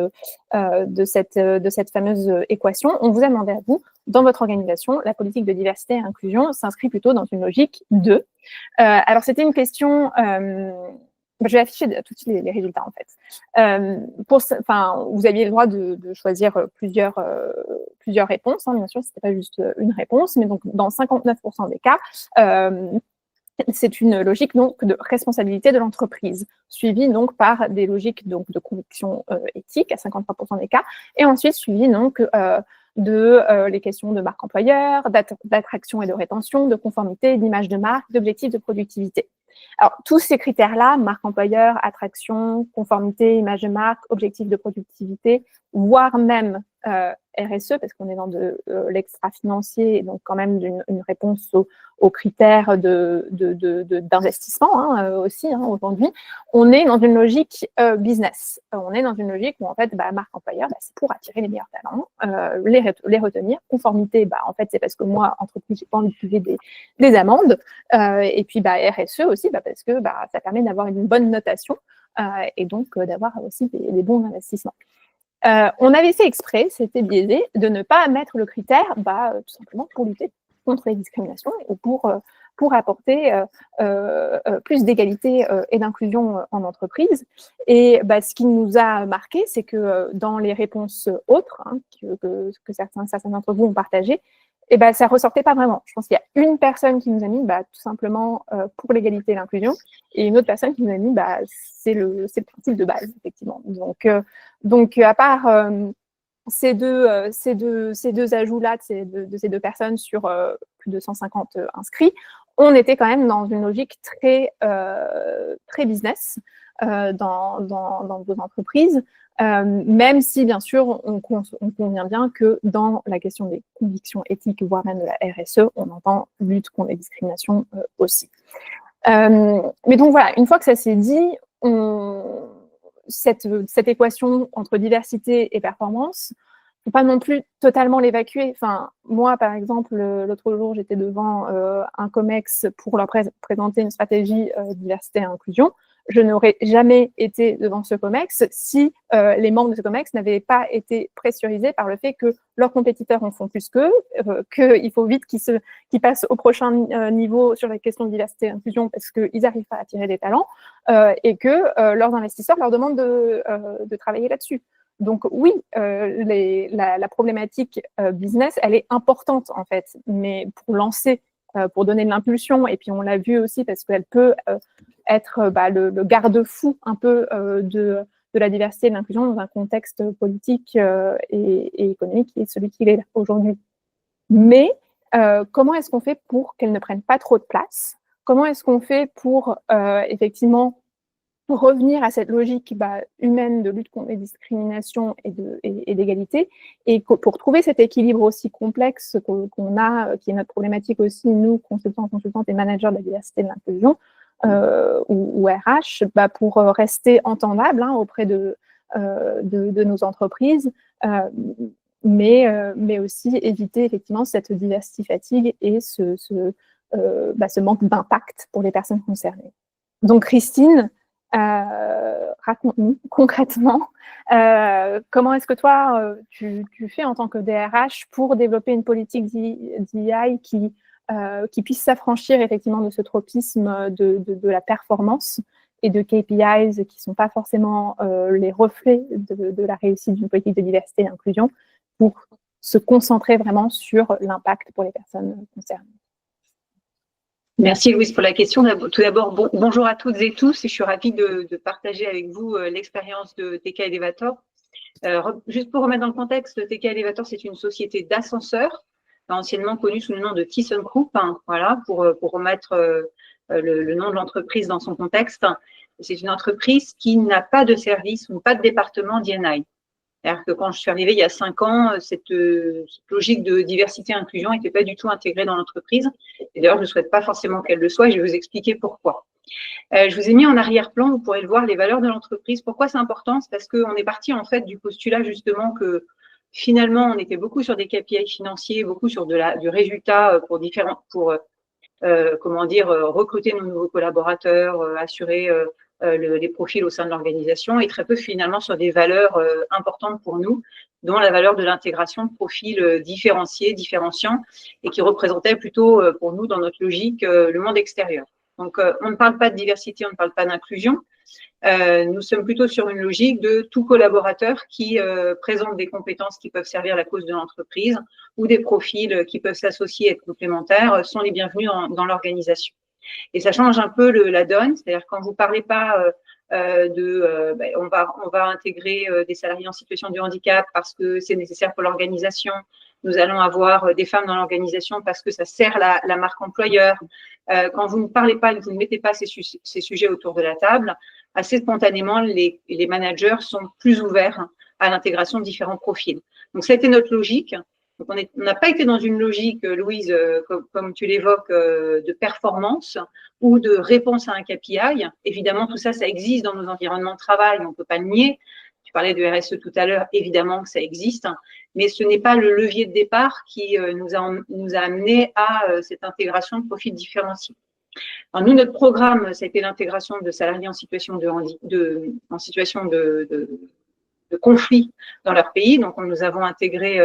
fameuse équation, on vous a demandé à vous, dans votre organisation, la politique de diversité et inclusion s'inscrit plutôt dans une logique de. Alors, c'était une question... je vais afficher tout de suite les résultats, en fait. Vous aviez le droit de choisir plusieurs réponses, hein, bien sûr, ce n'était pas juste une réponse, mais donc dans 59% des cas, c'est une logique donc de responsabilité de l'entreprise, suivie donc par des logiques donc de conviction éthique à 53% des cas, et ensuite suivie donc les questions de marque employeur, d'attraction et de rétention, de conformité, d'image de marque, d'objectifs de productivité. Alors, tous ces critères-là, marque employeur, attraction, conformité, image de marque, objectif de productivité, voire même RSE, parce qu'on est dans de l'extra-financier, et donc quand même une réponse aux critères d'investissement aussi aujourd'hui, on est dans une logique business. On est dans une logique où en fait, marque employeur, c'est pour attirer les meilleurs talents, les retenir. Conformité, en fait, c'est parce que moi, entreprise, j'ai pas envie de payer des amendes. Et puis RSE aussi, parce que ça permet d'avoir une bonne notation et donc d'avoir aussi des bons investissements. On avait fait exprès, c'était biaisé, de ne pas mettre le critère tout simplement pour lutter contre les discriminations et pour apporter plus d'égalité et d'inclusion en entreprise. Et ce qui nous a marqué, c'est que dans les réponses autres que certains d'entre vous ont partagées, ça ressortait pas vraiment. Je pense qu'il y a une personne qui nous a mis tout simplement pour l'égalité et l'inclusion, et une autre personne qui nous a mis c'est le principe de base, effectivement. Donc à part ces deux ajouts-là de ces deux personnes sur plus de 150 inscrits, on était quand même dans une logique très business dans vos entreprises. Même si, bien sûr, on convient bien que dans la question des convictions éthiques, voire même de la RSE, on entend lutte contre les discriminations aussi. Mais donc voilà, une fois que ça s'est dit, cette équation entre diversité et performance, il ne faut pas non plus totalement l'évacuer. Enfin, moi, par exemple, l'autre jour, j'étais devant un COMEX pour leur présenter une stratégie diversité et inclusion. Je n'aurais jamais été devant ce COMEX si les membres de ce COMEX n'avaient pas été pressurisés par le fait que leurs compétiteurs en font plus qu'eux, qu'il faut vite qu'ils passent au prochain niveau sur la question de diversité et inclusion parce qu'ils n'arrivent pas à attirer des talents et que leurs investisseurs leur demandent de travailler là-dessus. Donc oui, la problématique business, elle est importante en fait, mais pour lancer, pour donner de l'impulsion, et puis on l'a vu aussi parce qu'elle peut être le garde-fou un peu de la diversité et de l'inclusion dans un contexte politique et économique qui est celui qu'il est aujourd'hui. Mais comment est-ce qu'on fait pour qu'elle ne prenne pas trop de place? Comment est-ce qu'on fait pour effectivement revenir à cette logique humaine de lutte contre les discriminations et d'égalité, et pour trouver cet équilibre aussi complexe qu'on a, qui est notre problématique aussi, nous, consultants, consultantes et managers de la diversité et de l'inclusion, ou RH, pour rester entendable auprès de de nos entreprises, mais aussi éviter effectivement cette diversity fatigue et ce manque d'impact pour les personnes concernées. Donc Christine, raconte-nous concrètement comment est-ce que toi, tu fais en tant que DRH pour développer une politique DEI qui puisse s'affranchir effectivement de ce tropisme de la performance et de KPIs qui ne sont pas forcément les reflets de la réussite d'une politique de diversité et d'inclusion, pour se concentrer vraiment sur l'impact pour les personnes concernées. Merci Louise pour la question. Tout d'abord, bonjour à toutes et tous, et je suis ravie de partager avec vous l'expérience de TK Elevator. Juste pour remettre dans le contexte, TK Elevator, c'est une société d'ascenseurs, anciennement connue sous le nom de ThyssenKrupp, voilà, pour remettre le nom de l'entreprise dans son contexte. C'est une entreprise qui n'a pas de service ou pas de département D&I. C'est-à-dire que quand je suis arrivée il y a 5 ans, cette logique de diversité et inclusion n'était pas du tout intégrée dans l'entreprise. Et d'ailleurs, je ne souhaite pas forcément qu'elle le soit et je vais vous expliquer pourquoi. Je vous ai mis en arrière-plan, vous pourrez le voir, les valeurs de l'entreprise. Pourquoi c'est important? C'est parce qu'on est parti en fait du postulat justement que finalement, on était beaucoup sur des KPI financiers, beaucoup sur du résultat pour recruter nos nouveaux collaborateurs, assurer les profils au sein de l'organisation, et très peu finalement sur des valeurs importantes pour nous, dont la valeur de l'intégration de profils différenciants, et qui représentaient plutôt pour nous, dans notre logique, le monde extérieur. Donc, on ne parle pas de diversité, on ne parle pas d'inclusion. Nous sommes plutôt sur une logique de tout collaborateur qui présente des compétences qui peuvent servir la cause de l'entreprise ou des profils qui peuvent s'associer et être complémentaires sont les bienvenus dans l'organisation. Et ça change un peu la donne, c'est-à-dire quand vous ne parlez pas on va intégrer des salariés en situation de handicap parce que c'est nécessaire pour l'organisation. Nous allons avoir des femmes dans l'organisation parce que ça sert la marque employeur. Quand vous ne parlez pas et que vous ne mettez pas ces sujets autour de la table, assez spontanément, les managers sont plus ouverts à l'intégration de différents profils. Donc, ça a été notre logique. Donc, on n'a pas été dans une logique, Louise, comme tu l'évoques, de performance ou de réponse à un KPI. Évidemment, tout ça, ça existe dans nos environnements de travail, on ne peut pas le nier. Tu parlais de RSE tout à l'heure, évidemment que ça existe, mais ce n'est pas le levier de départ qui nous a amené à cette intégration de profils différenciés. Alors, nous, notre programme, ça a été l'intégration de salariés en situation de conflit dans leur pays. Donc, nous avons intégré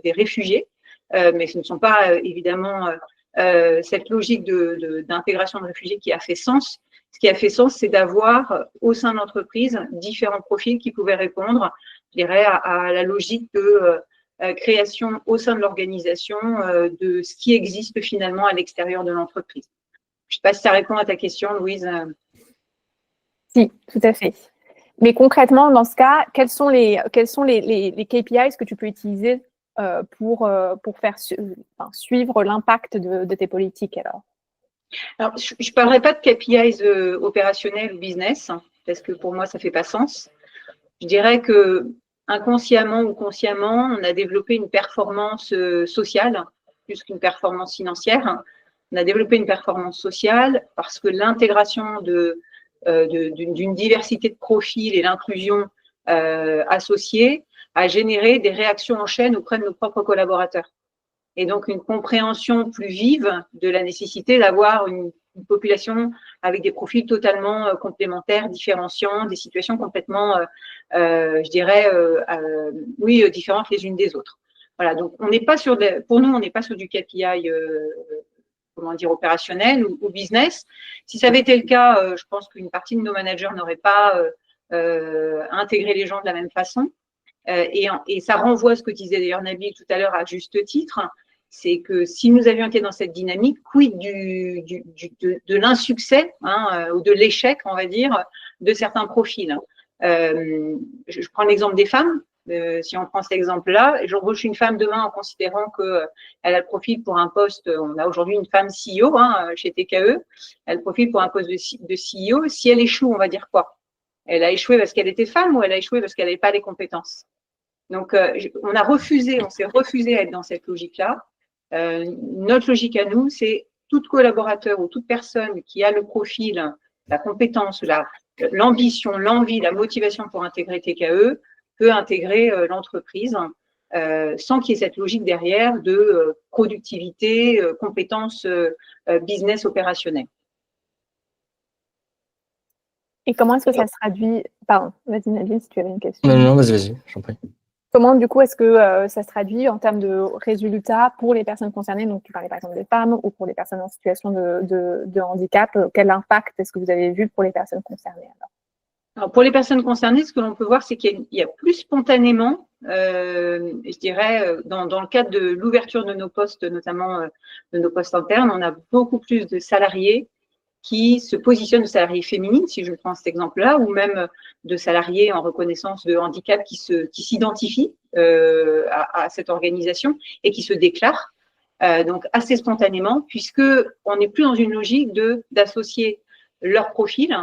des réfugiés, mais ce ne sont pas évidemment cette logique d'intégration de réfugiés qui a fait sens. Ce qui a fait sens, c'est d'avoir au sein de l'entreprise différents profils qui pouvaient répondre, je dirais, à la logique de création au sein de l'organisation de ce qui existe finalement à l'extérieur de l'entreprise. Je ne sais pas si ça répond à ta question, Louise. Si, tout à fait. Mais concrètement, dans ce cas, quels sont les KPIs que tu peux utiliser pour faire suivre l'impact de tes politiques alors? Alors, je ne parlerai pas de KPIs opérationnels ou business, parce que pour moi, ça ne fait pas sens. Je dirais que inconsciemment ou consciemment, on a développé une performance sociale plus qu'une performance financière. On a développé une performance sociale parce que l'intégration d'une diversité de profils et l'inclusion associée a généré des réactions en chaîne auprès de nos propres collaborateurs. Et donc, une compréhension plus vive de la nécessité d'avoir une population avec des profils totalement complémentaires, différenciants, des situations complètement, différentes les unes des autres. Voilà, donc on n'est pas pour nous, on n'est pas sur du KPI opérationnel ou business. Si ça avait été le cas, je pense qu'une partie de nos managers n'auraient pas intégré les gens de la même façon. Et ça renvoie à ce que disait d'ailleurs Nabil tout à l'heure à juste titre, c'est que si nous avions été dans cette dynamique, quid de l'insuccès ou de l'échec, on va dire, de certains profils. Je prends l'exemple des femmes. Si on prend cet exemple-là, j'embauche une femme demain en considérant qu'elle a le profil pour un poste, on a aujourd'hui une femme CEO chez TKE, elle a le profil pour un poste de CEO. Si elle échoue, on va dire quoi? Elle a échoué parce qu'elle était femme ou elle a échoué parce qu'elle n'avait pas les compétences? Donc, on s'est refusé à être dans cette logique-là. Notre logique à nous, c'est tout collaborateur ou toute personne qui a le profil, la compétence, la l'ambition, l'envie, la motivation pour intégrer TKE peut intégrer l'entreprise sans qu'il y ait cette logique derrière de productivité, compétences business opérationnelles. Et comment est-ce que ça se traduit? Pardon, vas-y Nadine, si tu avais une question. Non, vas-y, j'en prie. Comment, du coup, est-ce que ça se traduit en termes de résultats pour les personnes concernées? Donc, tu parlais par exemple des femmes ou pour les personnes en situation de handicap. Quel impact est-ce que vous avez vu pour les personnes concernées alors, pour les personnes concernées, ce que l'on peut voir, c'est qu'il y a plus spontanément, je dirais, dans le cadre de l'ouverture de nos postes, notamment de nos postes internes, on a beaucoup plus de salariés qui se positionnent, de salariés féminines, si je prends cet exemple-là, ou même de salariés en reconnaissance de handicap qui s'identifient à cette organisation et qui se déclarent, donc assez spontanément, puisqu'on n'est plus dans une logique d'associer leur profil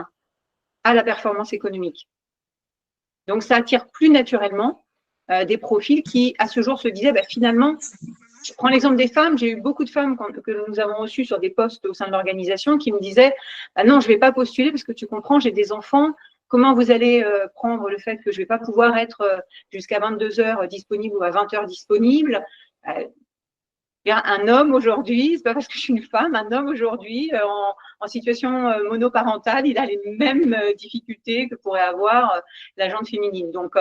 à la performance économique. Donc, ça attire plus naturellement des profils qui, à ce jour, se disaient, finalement, je prends l'exemple des femmes, j'ai eu beaucoup de femmes que nous avons reçues sur des postes au sein de l'organisation qui me disaient non, je ne vais pas postuler parce que tu comprends, j'ai des enfants, comment vous allez prendre le fait que je ne vais pas pouvoir être jusqu'à 22h disponible ou à 20h disponible un homme aujourd'hui, c'est pas parce que je suis une femme, un homme aujourd'hui en situation monoparentale, il a les mêmes difficultés que pourrait avoir la gente féminine. Donc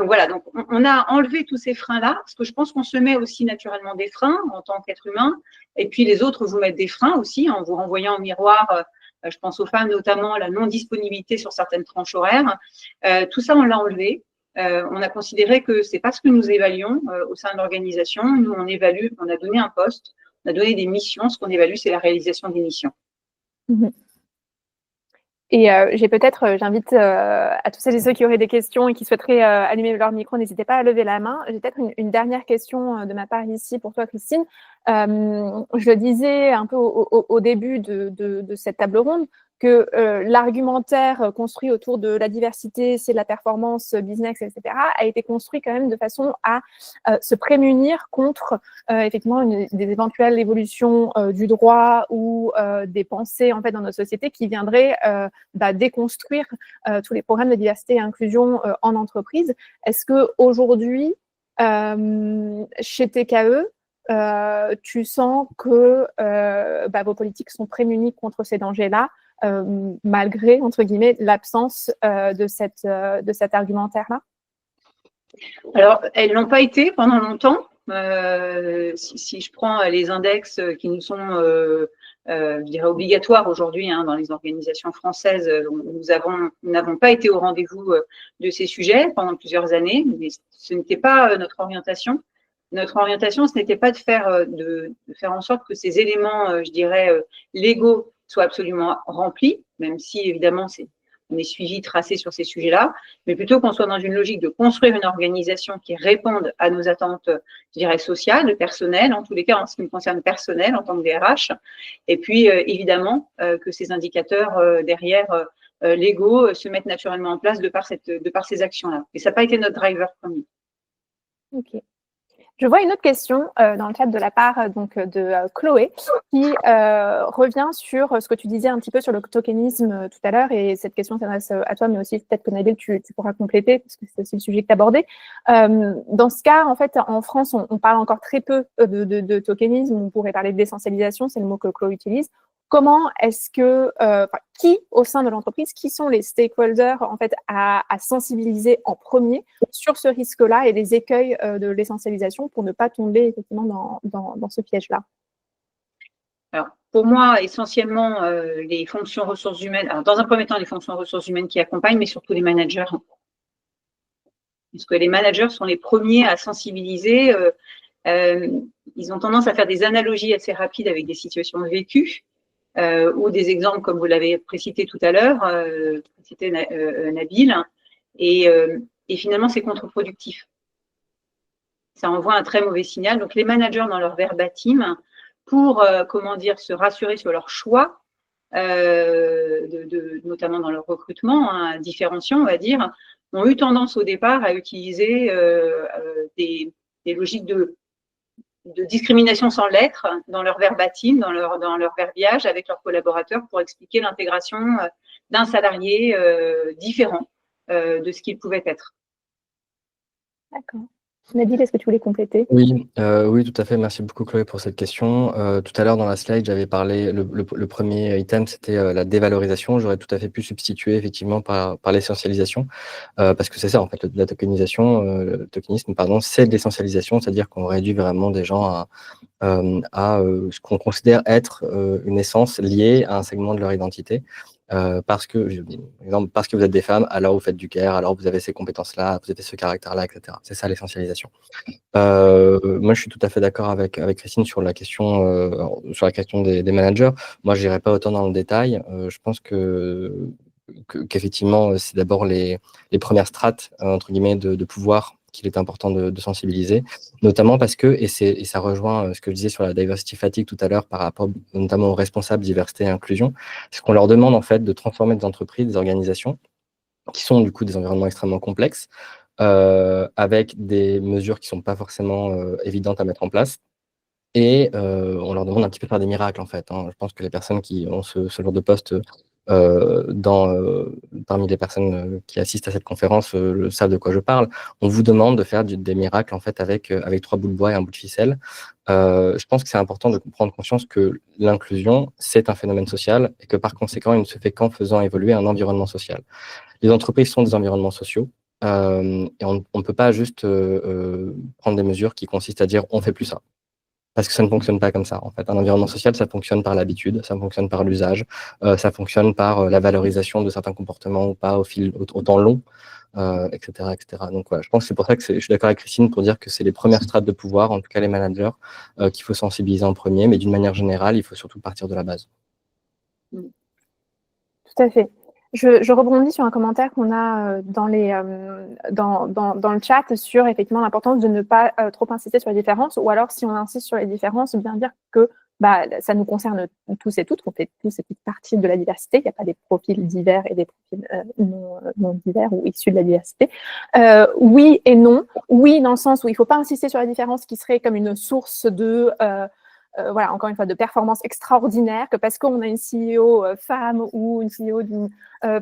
voilà, donc on a enlevé tous ces freins-là, parce que je pense qu'on se met aussi naturellement des freins en tant qu'être humain, et puis les autres vous mettent des freins aussi en vous renvoyant au miroir. Je pense aux femmes notamment, la non-disponibilité sur certaines tranches horaires. Tout ça, on l'a enlevé. On a considéré que c'est pas ce que nous évaluons au sein de l'organisation. Nous, on évalue, on a donné un poste, on a donné des missions. Ce qu'on évalue, c'est la réalisation des missions. Et j'invite à tous celles et ceux qui auraient des questions et qui souhaiteraient allumer leur micro, n'hésitez pas à lever la main. J'ai peut-être une dernière question de ma part ici pour toi, Christine. Je le disais un peu au début de cette table ronde, que l'argumentaire construit autour de la diversité, c'est la performance business, etc., a été construit quand même de façon à se prémunir contre effectivement des éventuelles évolutions du droit ou des pensées en fait dans notre société qui viendraient déconstruire tous les programmes de diversité et inclusion en entreprise. Est-ce que aujourd'hui, chez TKE, tu sens que vos politiques sont prémunies contre ces dangers-là, malgré, entre guillemets, l'absence de cet argumentaire-là? Alors, elles n'ont pas été pendant longtemps. Si je prends les index qui nous sont, je dirais, obligatoires aujourd'hui dans les organisations françaises, nous n'avons pas été au rendez-vous de ces sujets pendant plusieurs années, mais ce n'était pas notre orientation. Notre orientation, ce n'était pas de faire en sorte que ces éléments, je dirais, légaux soient absolument remplis, même si évidemment on est suivi, tracé sur ces sujets-là, mais plutôt qu'on soit dans une logique de construire une organisation qui réponde à nos attentes, je dirais, sociales, personnelles, en tous les cas en ce qui me concerne personnel en tant que DRH, et puis évidemment que ces indicateurs derrière légaux se mettent naturellement en place de par ces actions-là. Et ça n'a pas été notre driver premier. Ok. Je vois une autre question dans le chat de la part de Chloé qui revient sur ce que tu disais un petit peu sur le tokenisme tout à l'heure, et cette question s'adresse à toi, mais aussi peut-être que Nabil, tu pourras compléter parce que c'est aussi le sujet que tu abordais. Dans ce cas, en fait, en France, on parle encore très peu de tokenisme. On pourrait parler de déessentialisation, c'est le mot que Chloé utilise. Comment est-ce que, qui au sein de l'entreprise, qui sont les stakeholders en fait à sensibiliser en premier sur ce risque-là et les écueils de l'essentialisation pour ne pas tomber effectivement dans ce piège-là? Alors, pour moi, essentiellement, les fonctions ressources humaines, alors dans un premier temps, les fonctions ressources humaines qui accompagnent, mais surtout les managers. Parce que les managers sont les premiers à sensibiliser. Ils ont tendance à faire des analogies assez rapides avec des situations vécues. Ou des exemples comme vous l'avez précité tout à l'heure, c'était Nabil, et finalement c'est contre-productif. Ça envoie un très mauvais signal. Donc les managers dans leur verbatim, pour se rassurer sur leur choix, notamment dans leur recrutement différenciant, on va dire, ont eu tendance au départ à utiliser des logiques de discrimination sans lettres dans leur verbatim, dans leur verbiage avec leurs collaborateurs pour expliquer l'intégration d'un salarié différent de ce qu'il pouvait être. D'accord. Nadine, est-ce que tu voulais compléter? Oui, oui, tout à fait. Merci beaucoup, Chloé, pour cette question. Tout à l'heure, dans la slide, j'avais parlé, le premier item, c'était la dévalorisation. J'aurais tout à fait pu substituer, effectivement, par l'essentialisation, parce que c'est ça, en fait, la tokenisation, le tokenisme, pardon, c'est de l'essentialisation, c'est-à-dire qu'on réduit vraiment des gens à ce qu'on considère être une essence liée à un segment de leur identité. Parce que, par exemple, parce que vous êtes des femmes, alors vous faites du care, alors vous avez ces compétences-là, vous avez ce caractère-là, etc. C'est ça l'essentialisation. Moi, je suis tout à fait d'accord avec Christine sur la question des managers. Moi, je n'irai pas autant dans le détail. Je pense qu'effectivement, c'est d'abord les premières strates, entre guillemets, de pouvoir qu'il est important de sensibiliser, notamment parce que, et ça rejoint ce que je disais sur la diversity fatigue tout à l'heure par rapport notamment aux responsables diversité et inclusion, c'est qu'on leur demande en fait de transformer des entreprises, des organisations, qui sont du coup des environnements extrêmement complexes, avec des mesures qui ne sont pas forcément évidentes à mettre en place. Et on leur demande un petit peu de faire des miracles, en fait, hein. Je pense que les personnes qui ont ce genre de poste parmi les personnes qui assistent à cette conférence savent de quoi je parle. On vous demande de faire des miracles, en fait, avec 3 bouts de bois et un bout de ficelle. Je pense que c'est important de prendre conscience que l'inclusion, c'est un phénomène social et que par conséquent, il ne se fait qu'en faisant évoluer un environnement social. Les entreprises sont des environnements sociaux et on ne peut pas juste prendre des mesures qui consistent à dire on ne fait plus ça. Parce que ça ne fonctionne pas comme ça, en fait. Un environnement social, ça fonctionne par l'habitude, ça fonctionne par l'usage, ça fonctionne par la valorisation de certains comportements ou pas au temps long, etc., etc. Donc voilà, je pense que c'est pour ça que je suis d'accord avec Christine pour dire que c'est les premières strates de pouvoir, en tout cas les managers, qu'il faut sensibiliser en premier, mais d'une manière générale, il faut surtout partir de la base. Tout à fait. Je rebondis sur un commentaire qu'on a dans le chat sur effectivement l'importance de ne pas trop insister sur les différences, ou alors si on insiste sur les différences, bien dire que ça nous concerne tous et toutes, on fait tous et toutes partie de la diversité, il n'y a pas des profils divers et des profils non divers ou issus de la diversité. Oui et non. Oui, dans le sens où il ne faut pas insister sur la différence qui serait comme une source de voilà, encore une fois, de performance extraordinaire, que parce qu'on a une CEO femme ou une CEO d'une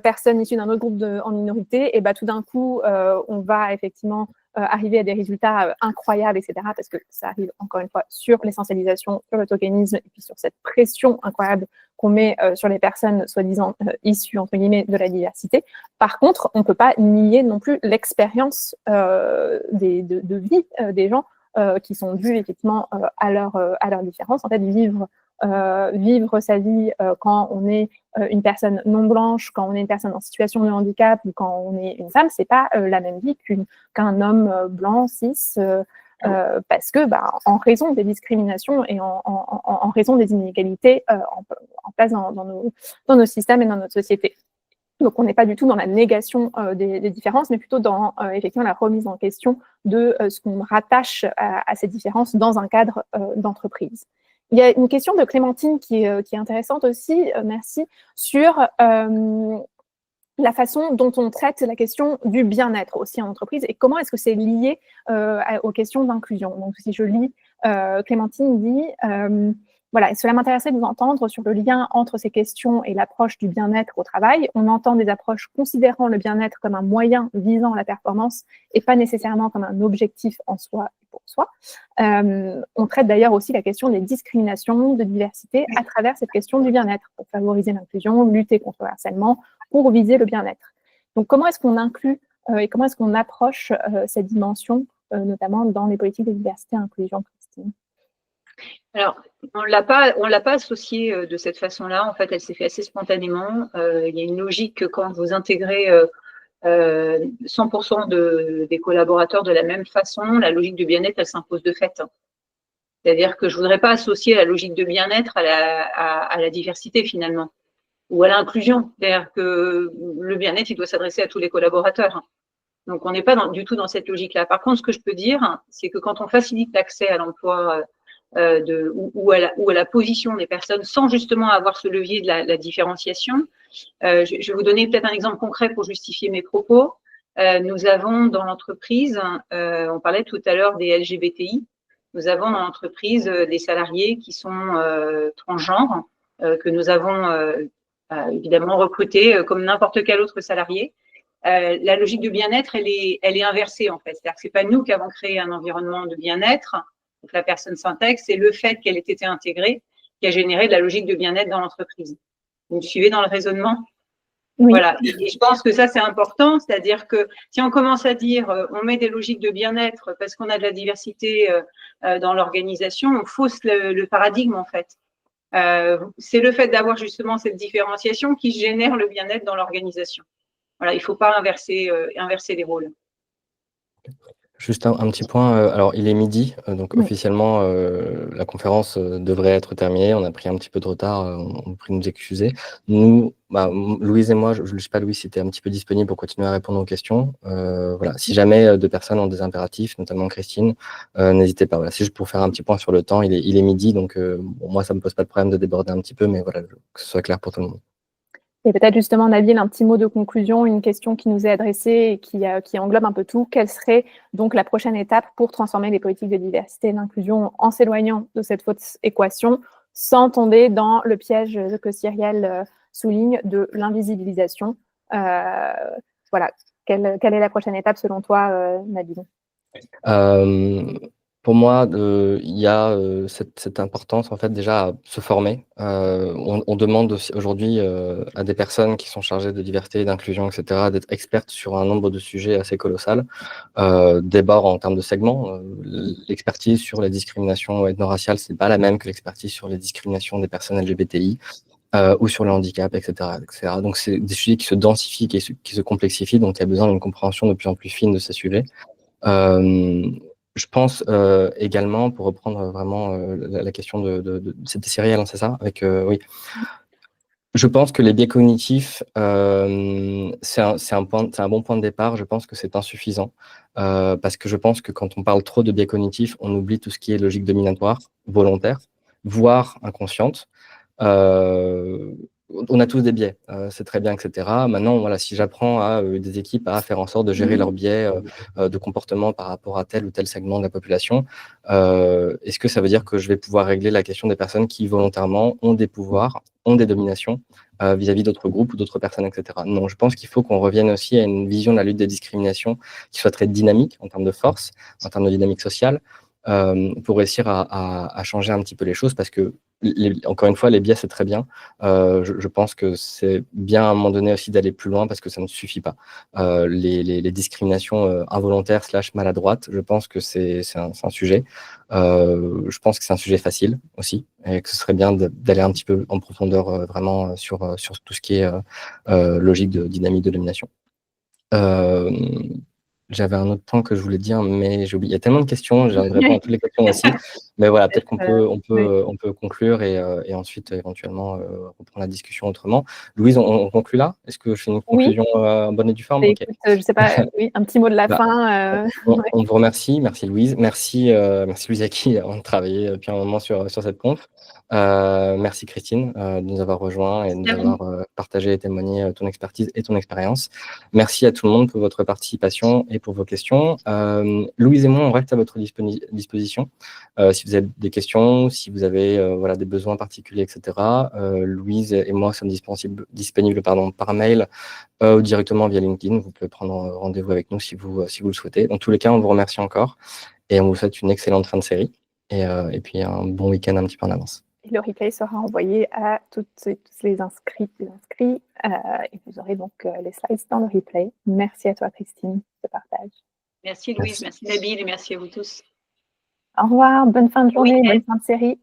personne issue d'un autre groupe en minorité, et tout d'un coup, on va effectivement arriver à des résultats incroyables, etc., parce que ça arrive, encore une fois, sur l'essentialisation, sur le tokenisme, et puis sur cette pression incroyable qu'on met sur les personnes soi-disant issues, entre guillemets, de la diversité. Par contre, on ne peut pas nier non plus l'expérience de vie des gens qui sont dus effectivement à leur différence. En fait, vivre sa vie quand on est une personne non blanche, quand on est une personne en situation de handicap ou quand on est une femme, c'est pas la même vie qu'un homme blanc, cis, parce que en raison des discriminations et en raison des inégalités en place dans nos systèmes et dans notre société. Donc, on n'est pas du tout dans la négation des différences, mais plutôt dans effectivement la remise en question de ce qu'on rattache à ces différences dans un cadre d'entreprise. Il y a une question de Clémentine qui est intéressante aussi, merci, sur la façon dont on traite la question du bien-être aussi en entreprise et comment est-ce que c'est lié aux questions d'inclusion. Donc, si je lis, Clémentine dit voilà, cela m'intéresserait de vous entendre sur le lien entre ces questions et l'approche du bien-être au travail. On entend des approches considérant le bien-être comme un moyen visant la performance et pas nécessairement comme un objectif en soi et pour soi. On traite d'ailleurs aussi la question des discriminations, de diversité à travers cette question du bien-être pour favoriser l'inclusion, lutter contre le harcèlement, pour viser le bien-être. Donc, comment est-ce qu'on inclut et comment est-ce qu'on approche cette dimension, notamment dans les politiques de diversité et inclusion, Christine? Alors, on l'a pas associée de cette façon-là. En fait, elle s'est fait assez spontanément. Il y a une logique que quand vous intégrez 100% des collaborateurs de la même façon, la logique de bien-être, elle s'impose de fait. C'est-à-dire que je ne voudrais pas associer la logique de bien-être à la diversité, finalement, ou à l'inclusion. C'est-à-dire que le bien-être, il doit s'adresser à tous les collaborateurs. Donc, on n'est pas du tout dans cette logique-là. Par contre, ce que je peux dire, c'est que quand on facilite l'accès à l'emploi ou à la position des personnes sans justement avoir ce levier de la différenciation, je vais vous donner peut-être un exemple concret pour justifier mes propos. Nous avons dans l'entreprise, on parlait tout à l'heure des LGBTI, nous avons dans l'entreprise des salariés qui sont transgenres, que nous avons évidemment recruter comme n'importe quel autre salarié. La logique de bien-être, elle est inversée en fait. C'est-à-dire que c'est pas nous qui avons créé un environnement de bien-être, donc la personne s'intègre, c'est le fait qu'elle ait été intégrée qui a généré de la logique de bien-être dans l'entreprise. Vous me suivez dans le raisonnement? Oui. Voilà. Et je pense que ça, c'est important. C'est-à-dire que si on commence à dire on met des logiques de bien-être parce qu'on a de la diversité dans l'organisation, on fausse le paradigme en fait. C'est le fait d'avoir justement cette différenciation qui génère le bien-être dans l'organisation. Voilà, il ne faut pas inverser les rôles. Juste un petit point, alors il est midi, donc Oui. officiellement, la conférence, devrait être terminée. On a pris un petit peu de retard, on prie de nous excuser. Nous, Louise et moi, je ne sais pas Louise si tu es un petit peu disponible pour continuer à répondre aux questions. Voilà, si jamais 2 personnes ont des impératifs, notamment Christine, n'hésitez pas. Voilà, c'est juste pour faire un petit point sur le temps. Il est midi, donc bon, moi ça me pose pas de problème de déborder un petit peu, mais voilà, que ce soit clair pour tout le monde. Et peut-être justement, Nabil, un petit mot de conclusion, une question qui nous est adressée et qui englobe un peu tout. Quelle serait donc la prochaine étape pour transformer les politiques de diversité et d'inclusion en s'éloignant de cette fausse équation, sans tomber dans le piège que Cyrielle souligne de l'invisibilisation? Voilà. Quelle est la prochaine étape selon toi, Nabil? Pour moi, il y a cette importance en fait déjà à se former. On demande aussi aujourd'hui à des personnes qui sont chargées de diversité, d'inclusion, et cetera, d'être expertes sur un nombre de sujets assez colossal. D'abord en termes de segments, l'expertise sur les discriminations ethno-raciales, c'est pas la même que l'expertise sur les discriminations des personnes LGBTI. Ou sur le handicap, etc., etc. Donc c'est des sujets qui se densifient, qui se complexifient, donc il y a besoin d'une compréhension de plus en plus fine de ces sujets. Je pense également, pour reprendre vraiment la question c'était Cyrielle, hein, c'est ça? Avec, oui. Je pense que les biais cognitifs, c'est un bon point de départ. Je pense que c'est insuffisant, parce que je pense que quand on parle trop de biais cognitifs, on oublie tout ce qui est logique dominatoire, volontaire, voire inconsciente. On a tous des biais, c'est très bien, etc. Maintenant, voilà, si j'apprends à des équipes à faire en sorte de gérer leurs biais de comportement par rapport à tel ou tel segment de la population, est-ce que ça veut dire que je vais pouvoir régler la question des personnes qui volontairement ont des pouvoirs, ont des dominations vis-à-vis d'autres groupes ou d'autres personnes, etc. Non, je pense qu'il faut qu'on revienne aussi à une vision de la lutte des discriminations qui soit très dynamique en termes de force, en termes de dynamique sociale, pour réussir à changer un petit peu les choses, parce que encore une fois, les biais, c'est très bien. Je pense que c'est bien à un moment donné aussi d'aller plus loin, parce que ça ne suffit pas. Les discriminations involontaires / maladroites, je pense que c'est un sujet. Je pense que c'est un sujet facile aussi, et que ce serait bien d'aller un petit peu en profondeur vraiment sur tout ce qui est logique de dynamique de domination. J'avais un autre point que je voulais dire, mais j'ai oublié. Il y a tellement de questions, je réponds à toutes les questions aussi. Mais voilà, peut-être qu'on peut conclure et ensuite éventuellement reprendre la discussion autrement. Louise, on conclut là? Est-ce que je fais une conclusion en bonne et due forme? Écoute, je ne sais pas, oui, un petit mot de la fin. On vous remercie. Merci Louise. Merci Louise Aki d'avoir travaillé depuis un moment sur cette conf. Merci Christine de nous avoir rejoints et de nous avoir partagé et témoigné ton expertise et ton expérience. Merci à tout le monde pour votre participation et pour vos questions. Louise et moi, on reste à votre disposition. Si vous avez des questions, si vous avez voilà, des besoins particuliers, etc. Louise et moi sommes disponibles par mail ou directement via LinkedIn. Vous pouvez prendre rendez-vous avec nous si vous le souhaitez. Dans tous les cas, on vous remercie encore et on vous souhaite une excellente fin de série et puis un bon week-end un petit peu en avance. Et le replay sera envoyé à tous les inscrits et vous aurez donc les slides dans le replay. Merci à toi, Christine, de ce partage. Merci Louise, merci Nabil et merci à vous tous. Au revoir, bonne fin de journée, bonne fin de série.